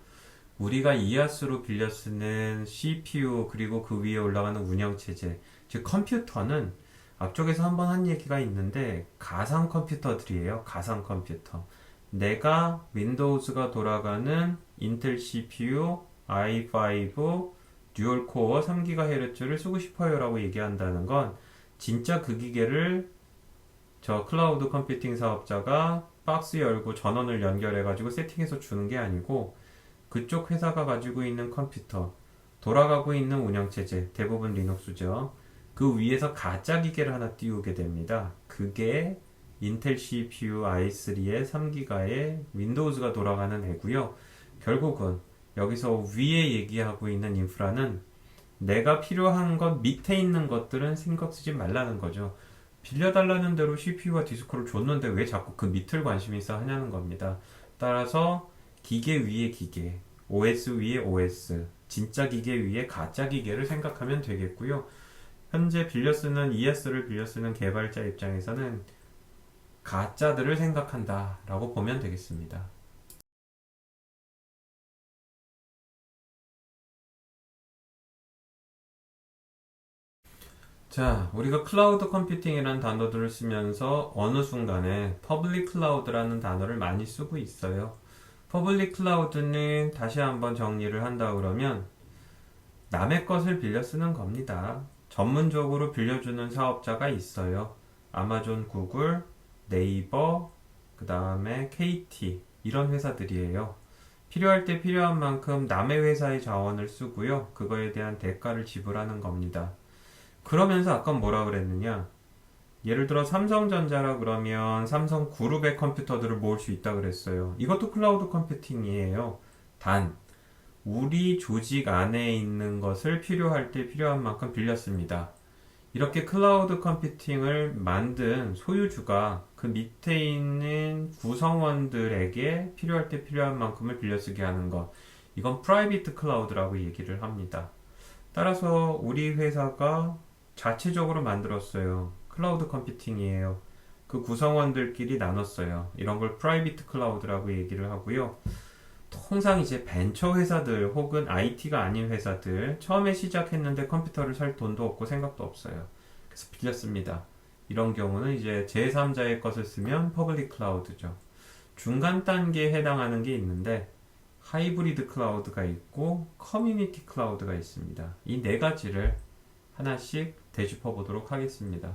우리가 이아스로 빌려 쓰는 CPU 그리고 그 위에 올라가는 운영체제, 즉 컴퓨터는 앞쪽에서 한번 한 얘기가 있는데 가상 컴퓨터들이에요. 가상 컴퓨터. 내가 윈도우즈가 돌아가는 인텔 CPU i5 듀얼 코어 3GHz를 쓰고 싶어요라고 얘기한다는 건 진짜 그 기계를 저 클라우드 컴퓨팅 사업자가 박스 열고 전원을 연결해가지고 세팅해서 주는 게 아니고 그쪽 회사가 가지고 있는 컴퓨터, 돌아가고 있는 운영체제, 대부분 리눅스죠. 그 위에서 가짜 기계를 하나 띄우게 됩니다. 그게 인텔 CPU i3의 3기가의 윈도우즈가 돌아가는 애고요. 결국은 여기서 위에 얘기하고 있는 인프라는 내가 필요한 것 밑에 있는 것들은 신경 쓰지 말라는 거죠. 빌려달라는 대로 CPU와 디스크를 줬는데 왜 자꾸 그 밑을 관심 있어 하냐는 겁니다. 따라서 기계 위에 기계, OS 위에 OS, 진짜 기계 위에 가짜 기계를 생각하면 되겠고요. 현재 빌려 쓰는 ES를 빌려 쓰는 개발자 입장에서는 가짜들을 생각한다 라고 보면 되겠습니다. 자, 우리가 클라우드 컴퓨팅이라는 단어들을 쓰면서 어느 순간에 퍼블릭 클라우드라는 단어를 많이 쓰고 있어요. 퍼블릭 클라우드는 다시 한번 정리를 한다 그러면 남의 것을 빌려 쓰는 겁니다. 전문적으로 빌려주는 사업자가 있어요. 아마존, 구글, 네이버, 그 다음에 KT 이런 회사들이에요. 필요할 때 필요한 만큼 남의 회사의 자원을 쓰고요. 그거에 대한 대가를 지불하는 겁니다. 그러면서 아까 뭐라 그랬느냐? 예를 들어 삼성전자라 그러면 삼성 그룹의 컴퓨터들을 모을 수 있다 그랬어요. 이것도 클라우드 컴퓨팅이에요. 단 우리 조직 안에 있는 것을 필요할 때 필요한 만큼 빌렸습니다. 이렇게 클라우드 컴퓨팅을 만든 소유주가 그 밑에 있는 구성원들에게 필요할 때 필요한 만큼을 빌려쓰게 하는 것. 이건 프라이빗 클라우드라고 얘기를 합니다. 따라서 우리 회사가 자체적으로 만들었어요. 클라우드 컴퓨팅이에요. 그 구성원들끼리 나눴어요. 이런 걸 프라이빗 클라우드라고 얘기를 하고요. 통상 이제 벤처 회사들 혹은 IT가 아닌 회사들 처음에 시작했는데 컴퓨터를 살 돈도 없고 생각도 없어요. 그래서 빌렸습니다. 이런 경우는 이제 제3자의 것을 쓰면 퍼블릭 클라우드죠. 중간 단계에 해당하는 게 있는데 하이브리드 클라우드가 있고 커뮤니티 클라우드가 있습니다. 이 네 가지를 하나씩 되짚어 보도록 하겠습니다.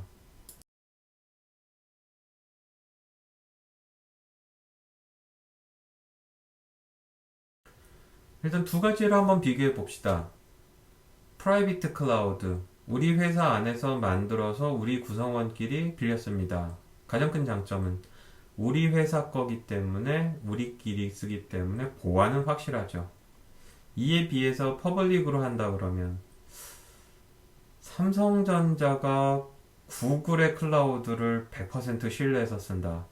일단 두 가지를 한번 비교해 봅시다. 프라이빗 클라우드. 우리 회사 안에서 만들어서 우리 구성원끼리 빌렸습니다. 가장 큰 장점은 우리 회사 거기 때문에 우리끼리 쓰기 때문에 보안은 확실하죠. 이에 비해서 퍼블릭으로 한다 그러면 삼성전자가 구글의 클라우드를 100% 신뢰해서 쓴다.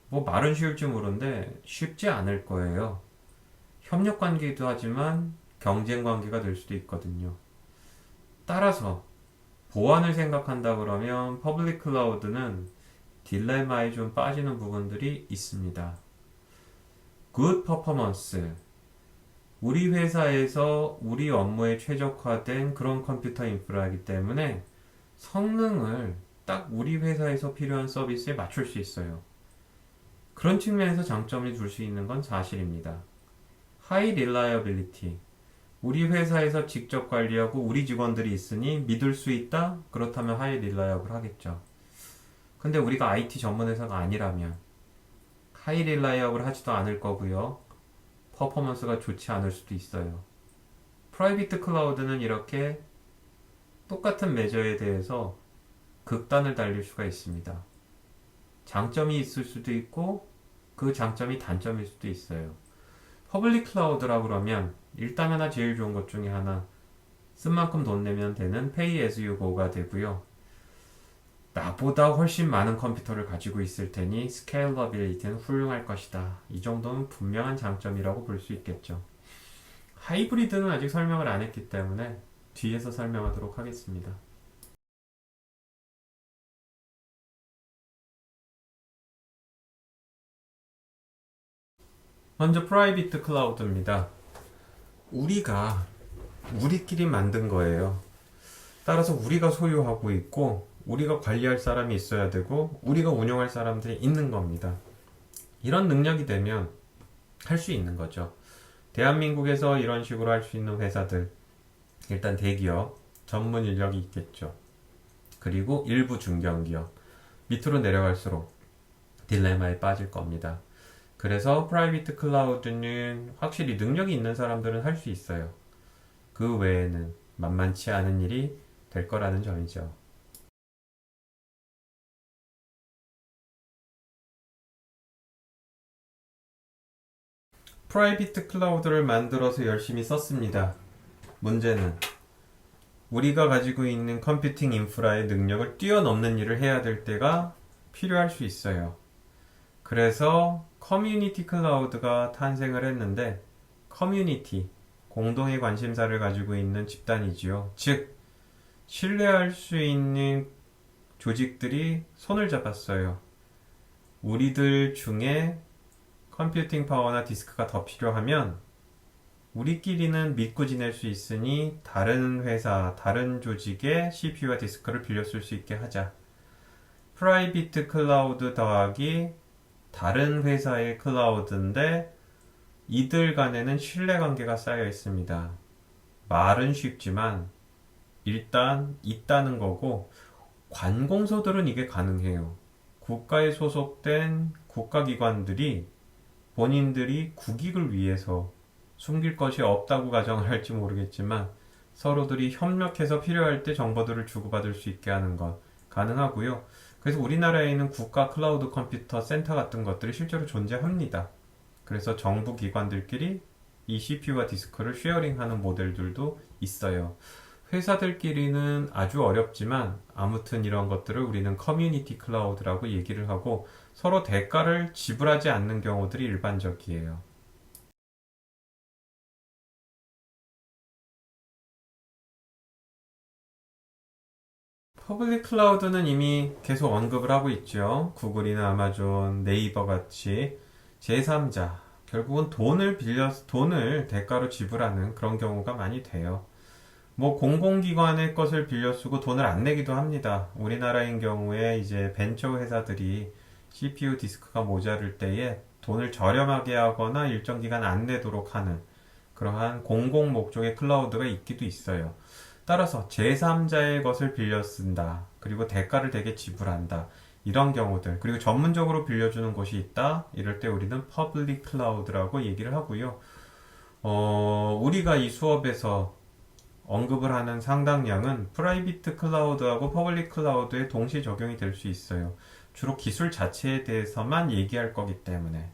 뭐 말은 쉬울지 모르는데 쉽지 않을 거예요. 협력 관계이기도 하지만 경쟁 관계가 될 수도 있거든요. 따라서 보안을 생각한다 그러면 퍼블릭 클라우드는 딜레마에 좀 빠지는 부분들이 있습니다. 굿 퍼포먼스. 우리 회사에서 우리 업무에 최적화된 그런 컴퓨터 인프라이기 때문에 성능을 딱 우리 회사에서 필요한 서비스에 맞출 수 있어요. 그런 측면에서 장점을 줄 수 있는 건 사실입니다. 하이 릴라이어빌리티. 우리 회사에서 직접 관리하고 우리 직원들이 있으니 믿을 수 있다? 그렇다면 하이 릴라이어블 하겠죠. 근데 우리가 IT 전문 회사가 아니라면 하이 릴라이어블 하지도 않을 거고요. 퍼포먼스가 좋지 않을 수도 있어요. 프라이빗 클라우드는 이렇게 똑같은 메저에 대해서 극단을 달릴 수가 있습니다. 장점이 있을 수도 있고 그 장점이 단점일 수도 있어요. 퍼블릭 클라우드라 그러면 일단 하나 제일 좋은 것 중에 하나 쓴 만큼 돈 내면 되는 Pay as you go가 되고요. 나보다 훨씬 많은 컴퓨터를 가지고 있을 테니 스케일러빌리티는 훌륭할 것이다. 이 정도는 분명한 장점이라고 볼 수 있겠죠. 하이브리드는 아직 설명을 안 했기 때문에 뒤에서 설명하도록 하겠습니다. 먼저 프라이빗 클라우드입니다. 우리끼리 만든 거예요. 따라서 우리가 소유하고 있고 우리가 관리할 사람이 있어야 되고 우리가 운영할 사람들이 있는 겁니다. 이런 능력이 되면 할 수 있는 거죠. 대한민국에서 이런 식으로 할 수 있는 회사들, 일단 대기업, 전문 인력이 있겠죠. 그리고 일부 중견기업, 밑으로 내려갈수록 딜레마에 빠질 겁니다. 그래서 프라이빗 클라우드는 확실히 능력이 있는 사람들은 할 수 있어요. 그 외에는 만만치 않은 일이 될 거라는 점이죠. 프라이빗 클라우드를 만들어서 열심히 썼습니다. 문제는 우리가 가지고 있는 컴퓨팅 인프라의 능력을 뛰어넘는 일을 해야 될 때가 필요할 수 있어요. 그래서 커뮤니티 클라우드가 탄생을 했는데 커뮤니티, 공동의 관심사를 가지고 있는 집단이지요. 즉, 신뢰할 수 있는 조직들이 손을 잡았어요. 우리들 중에 컴퓨팅 파워나 디스크가 더 필요하면 우리끼리는 믿고 지낼 수 있으니 다른 회사, 다른 조직의 CPU와 디스크를 빌려 쓸 수 있게 하자. 프라이빗 클라우드 더하기 다른 회사의 클라우드인데 이들 간에는 신뢰관계가 쌓여 있습니다. 말은 쉽지만 일단 있다는 거고 관공서들은 이게 가능해요. 국가에 소속된 국가기관들이 본인들이 국익을 위해서 숨길 것이 없다고 가정을 할지 모르겠지만 서로들이 협력해서 필요할 때 정보들을 주고받을 수 있게 하는 것 가능하고요. 그래서 우리나라에 있는 국가 클라우드 컴퓨터 센터 같은 것들이 실제로 존재합니다. 그래서 정부 기관들끼리 이 CPU와 디스크를 쉐어링하는 모델들도 있어요. 회사들끼리는 아주 어렵지만 아무튼 이런 것들을 우리는 커뮤니티 클라우드라고 얘기를 하고 서로 대가를 지불하지 않는 경우들이 일반적이에요. 퍼블릭 클라우드는 이미 계속 언급을 하고 있죠. 구글이나 아마존, 네이버 같이 제3자, 결국은 돈을 대가로 지불하는 그런 경우가 많이 돼요. 뭐 공공기관의 것을 빌려 쓰고 돈을 안 내기도 합니다. 우리나라인 경우에 이제 벤처 회사들이 CPU 디스크가 모자랄 때에 돈을 저렴하게 하거나 일정 기간 안 내도록 하는 그러한 공공 목적의 클라우드가 있기도 있어요. 따라서 제3자의 것을 빌려 쓴다. 그리고 대가를 되게 지불한다. 이런 경우들. 그리고 전문적으로 빌려주는 곳이 있다. 이럴 때 우리는 퍼블릭 클라우드라고 얘기를 하고요. 우리가 이 수업에서 언급을 하는 상당량은 프라이빗 클라우드하고 퍼블릭 클라우드에 동시에 적용이 될 수 있어요. 주로 기술 자체에 대해서만 얘기할 거기 때문에.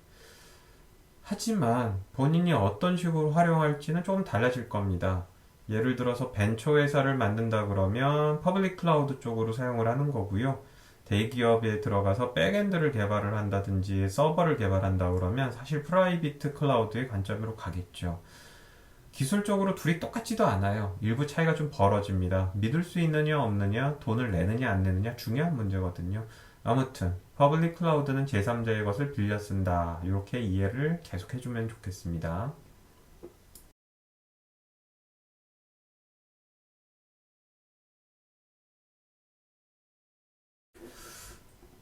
하지만 본인이 어떤 식으로 활용할지는 조금 달라질 겁니다. 예를 들어서 벤처 회사를 만든다 그러면 퍼블릭 클라우드 쪽으로 사용을 하는 거고요. 대기업에 들어가서 백엔드를 개발을 한다든지 서버를 개발한다 그러면 사실 프라이빗 클라우드의 관점으로 가겠죠. 기술적으로 둘이 똑같지도 않아요. 일부 차이가 좀 벌어집니다. 믿을 수 있느냐 없느냐, 돈을 내느냐 안 내느냐 중요한 문제거든요. 아무튼 퍼블릭 클라우드는 제3자의 것을 빌려 쓴다. 이렇게 이해를 계속 해주면 좋겠습니다.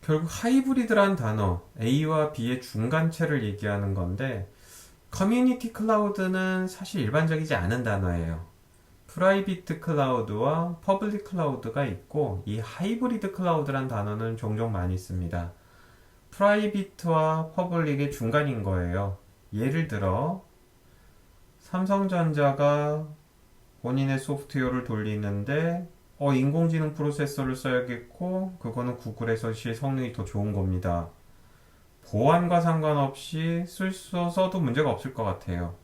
결국 하이브리드란 단어, A와 B의 중간체를 얘기하는 건데 커뮤니티 클라우드는 사실 일반적이지 않은 단어예요. 프라이빗 클라우드와 퍼블릭 클라우드가 있고 이 하이브리드 클라우드란 단어는 종종 많이 씁니다. 프라이빗와 퍼블릭의 중간인 거예요. 예를 들어 삼성전자가 본인의 소프트웨어를 돌리는데 인공지능 프로세서를 써야겠고 그거는 구글에서 성능이 더 좋은 겁니다. 보안과 상관없이 써도 문제가 없을 것 같아요.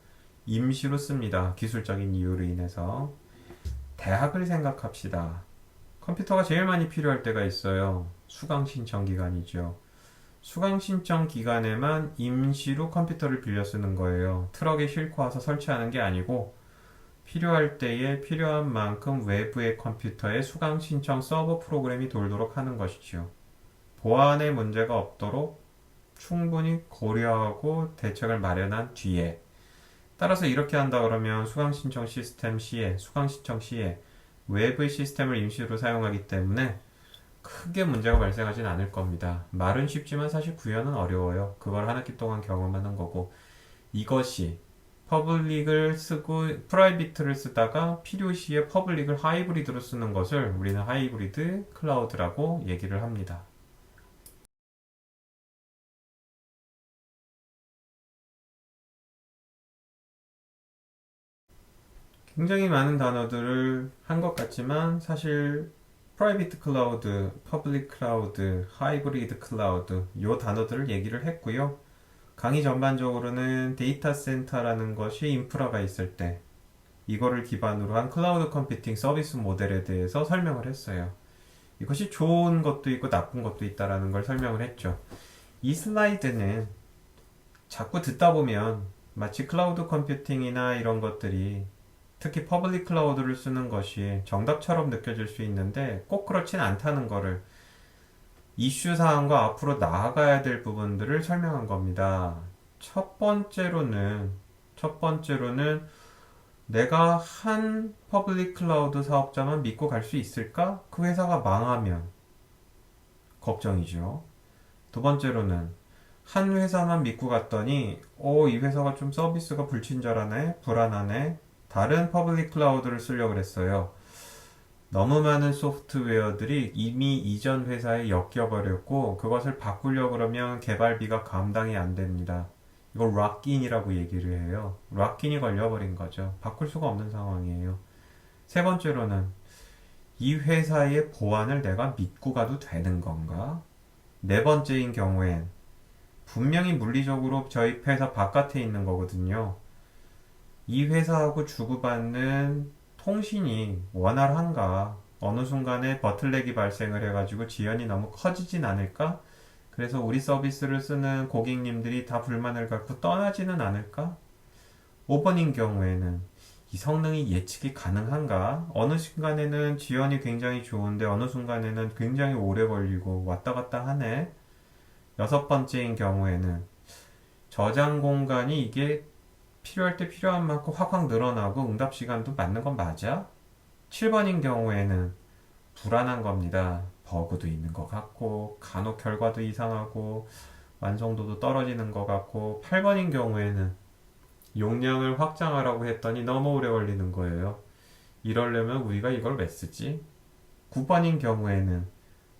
임시로 씁니다. 기술적인 이유로 인해서. 대학을 생각합시다. 컴퓨터가 제일 많이 필요할 때가 있어요. 수강 신청 기간이죠. 수강 신청 기간에만 임시로 컴퓨터를 빌려 쓰는 거예요. 트럭에 싣고 와서 설치하는 게 아니고 필요할 때에 필요한 만큼 외부의 컴퓨터에 수강 신청 서버 프로그램이 돌도록 하는 것이지요. 보안에 문제가 없도록 충분히 고려하고 대책을 마련한 뒤에 따라서 이렇게 한다 그러면 수강 신청 시에 외부의 시스템을 임시로 사용하기 때문에 크게 문제가 발생하진 않을 겁니다. 말은 쉽지만 사실 구현은 어려워요. 그걸 한 학기 동안 경험하는 거고 이것이 퍼블릭을 쓰고 프라이빗을 쓰다가 필요시에 퍼블릭을 하이브리드로 쓰는 것을 우리는 하이브리드 클라우드라고 얘기를 합니다. 굉장히 많은 단어들을 한 것 같지만 사실 프라이빗 클라우드, 퍼블릭 클라우드, 하이브리드 클라우드 이 단어들을 얘기를 했고요. 강의 전반적으로는 데이터 센터라는 것이 인프라가 있을 때 이거를 기반으로 한 클라우드 컴퓨팅 서비스 모델에 대해서 설명을 했어요. 이것이 좋은 것도 있고 나쁜 것도 있다라는 걸 설명을 했죠. 이 슬라이드는 자꾸 듣다 보면 마치 클라우드 컴퓨팅이나 이런 것들이 특히 퍼블릭 클라우드를 쓰는 것이 정답처럼 느껴질 수 있는데 꼭 그렇진 않다는 거를 이슈 사항과 앞으로 나아가야 될 부분들을 설명한 겁니다. 첫 번째로는 내가 한 퍼블릭 클라우드 사업자만 믿고 갈 수 있을까? 그 회사가 망하면 걱정이죠. 두 번째로는 한 회사만 믿고 갔더니 이 회사가 좀 서비스가 불친절하네, 불안하네, 다른 퍼블릭 클라우드를 쓰려고 그랬어요. 너무 많은 소프트웨어들이 이미 이전 회사에 엮여버렸고 그것을 바꾸려고 그러면 개발비가 감당이 안 됩니다. 이걸 락인이라고 얘기를 해요. 락인이 걸려버린 거죠. 바꿀 수가 없는 상황이에요. 세 번째로는 이 회사의 보안을 내가 믿고 가도 되는 건가? 네 번째인 경우엔 분명히 물리적으로 저희 회사 바깥에 있는 거거든요. 이 회사하고 주고받는 통신이 원활한가? 어느 순간에 버틀렉이 발생을 해가지고 지연이 너무 커지진 않을까? 그래서 우리 서비스를 쓰는 고객님들이 다 불만을 갖고 떠나지는 않을까? 5번인 경우에는 이 성능이 예측이 가능한가? 어느 순간에는 지연이 굉장히 좋은데 어느 순간에는 굉장히 오래 걸리고 왔다 갔다 하네. 여섯 번째인 경우에는 저장 공간이 이게 필요할 때 필요한 만큼 확확 늘어나고 응답 시간도 맞는 건 맞아? 7번인 경우에는 불안한 겁니다. 버그도 있는 것 같고 간혹 결과도 이상하고 완성도도 떨어지는 것 같고 8번인 경우에는 용량을 확장하라고 했더니 너무 오래 걸리는 거예요. 이러려면 우리가 이걸 왜 쓰지? 9번인 경우에는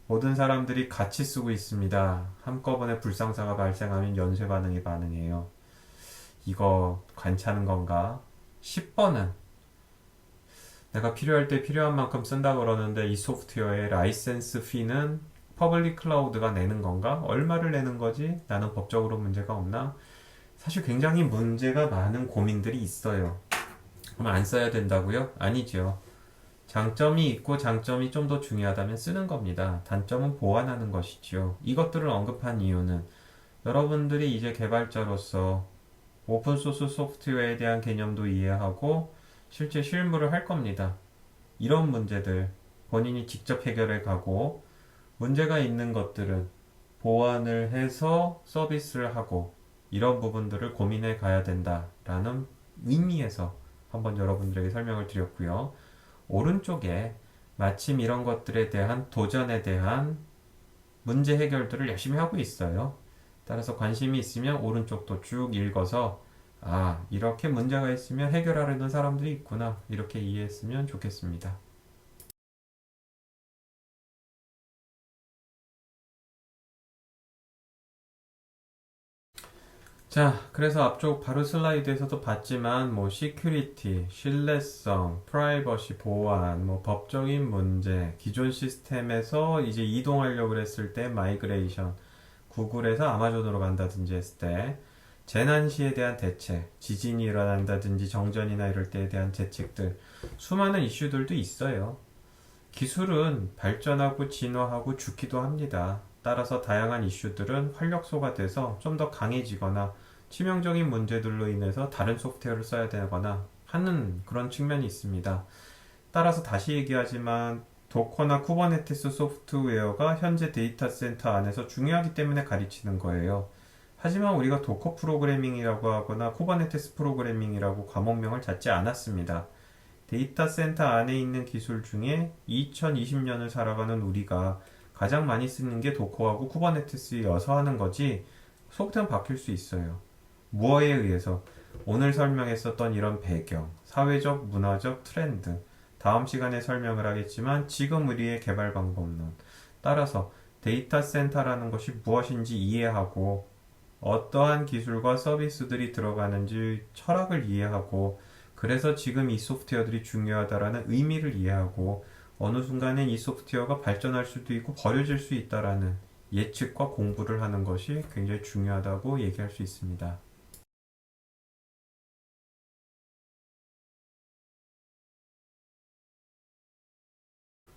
모든 사람들이 같이 쓰고 있습니다. 한꺼번에 불상사가 발생하면 연쇄 반응이 반응해요. 이거 괜찮은 건가? 10번은 내가 필요할 때 필요한 만큼 쓴다 그러는데 이 소프트웨어의 라이센스 피는 퍼블릭 클라우드가 내는 건가? 얼마를 내는 거지? 나는 법적으로 문제가 없나? 사실 굉장히 문제가 많은 고민들이 있어요. 그럼 안 써야 된다고요? 아니죠. 장점이 있고 장점이 좀 더 중요하다면 쓰는 겁니다. 단점은 보완하는 것이죠. 이것들을 언급한 이유는 여러분들이 이제 개발자로서 오픈소스 소프트웨어에 대한 개념도 이해하고 실제 실무를 할 겁니다. 이런 문제들 본인이 직접 해결해 가고 문제가 있는 것들은 보완을 해서 서비스를 하고 이런 부분들을 고민해 가야 된다라는 의미에서 한번 여러분들에게 설명을 드렸고요. 오른쪽에 마침 이런 것들에 대한 도전에 대한 문제 해결들을 열심히 하고 있어요. 따라서 관심이 있으면 오른쪽도 쭉 읽어서 아, 이렇게 문제가 있으면 해결하려는 사람들이 있구나. 이렇게 이해했으면 좋겠습니다. 자, 그래서 앞쪽 바로 슬라이드에서도 봤지만 뭐 시큐리티, 신뢰성, 프라이버시 보안, 뭐 법적인 문제, 기존 시스템에서 이제 이동하려고 했을 때 마이그레이션, 구글에서 아마존으로 간다든지 했을 때 재난 시에 대한 대책, 지진이 일어난다든지 정전이나 이럴 때에 대한 대책들, 수많은 이슈들도 있어요. 기술은 발전하고 진화하고 죽기도 합니다. 따라서 다양한 이슈들은 활력소가 돼서 좀 더 강해지거나 치명적인 문제들로 인해서 다른 소프트웨어를 써야 되거나 하는 그런 측면이 있습니다. 따라서 다시 얘기하지만 도커나 쿠버네티스 소프트웨어가 현재 데이터 센터 안에서 중요하기 때문에 가르치는 거예요. 하지만 우리가 도커 프로그래밍이라고 하거나 쿠버네티스 프로그래밍이라고 과목명을 잡지 않았습니다. 데이터 센터 안에 있는 기술 중에 2020년을 살아가는 우리가 가장 많이 쓰는 게 도커하고 쿠버네티스여서 하는 거지 소프트웨어는 바뀔 수 있어요. 무엇에 의해서? 오늘 설명했었던 이런 배경, 사회적, 문화적 트렌드, 다음 시간에 설명을 하겠지만 지금 우리의 개발 방법론 따라서 데이터 센터라는 것이 무엇인지 이해하고 어떠한 기술과 서비스들이 들어가는지 철학을 이해하고 그래서 지금 이 소프트웨어들이 중요하다라는 의미를 이해하고 어느 순간엔 이 소프트웨어가 발전할 수도 있고 버려질 수 있다라는 예측과 공부를 하는 것이 굉장히 중요하다고 얘기할 수 있습니다.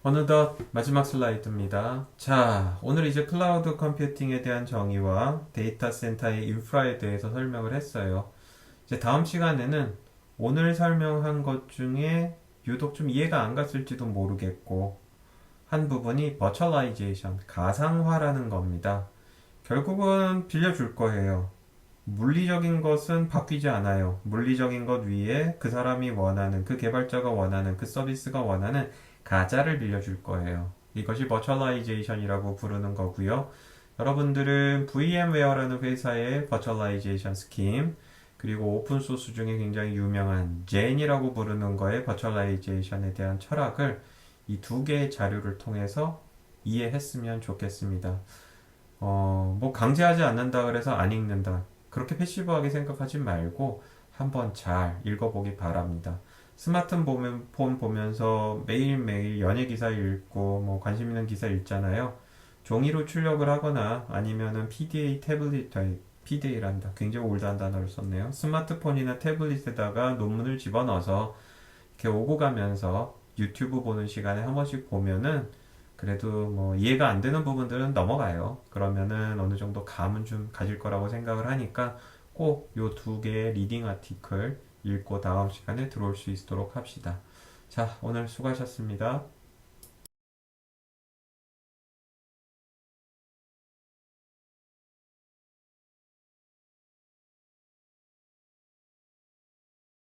어느덧 마지막 슬라이드입니다. 자, 오늘 이제 클라우드 컴퓨팅에 대한 정의와 데이터 센터의 인프라에 대해서 설명을 했어요. 이제 다음 시간에는 오늘 설명한 것 중에 유독 좀 이해가 안 갔을지도 모르겠고 한 부분이 버추얼라이제이션, 가상화라는 겁니다. 결국은 빌려줄 거예요. 물리적인 것은 바뀌지 않아요. 물리적인 것 위에 그 사람이 원하는, 그 개발자가 원하는, 그 서비스가 원하는 가짜를 빌려줄 거예요. 이것이 버추얼라이제이션이라고 부르는 거고요. 여러분들은 VMware라는 회사의 버추얼라이제이션 스킴, 그리고 오픈소스 중에 굉장히 유명한 젠이라고 부르는 거의 버추얼라이제이션에 대한 철학을 이 두 개의 자료를 통해서 이해했으면 좋겠습니다. 뭐 강제하지 않는다 그래서 안 읽는다. 그렇게 패시브하게 생각하지 말고 한번 잘 읽어보기 바랍니다. 스마트폰 보면서 매일매일 연예 기사 읽고 뭐 관심 있는 기사 읽잖아요. 종이로 출력을 하거나 아니면은 PDA 태블릿 피데이란다. 굉장히 올드한 단어를 썼네요. 스마트폰이나 태블릿에다가 논문을 집어넣어서 이렇게 오고 가면서 유튜브 보는 시간에 한 번씩 보면은 그래도 뭐 이해가 안 되는 부분들은 넘어가요. 그러면은 어느 정도 감은 좀 가질 거라고 생각을 하니까 꼭 요 두 개의 리딩 아티클 읽고 다음 시간에 들어올 수 있도록 합시다. 자, 오늘 수고하셨습니다.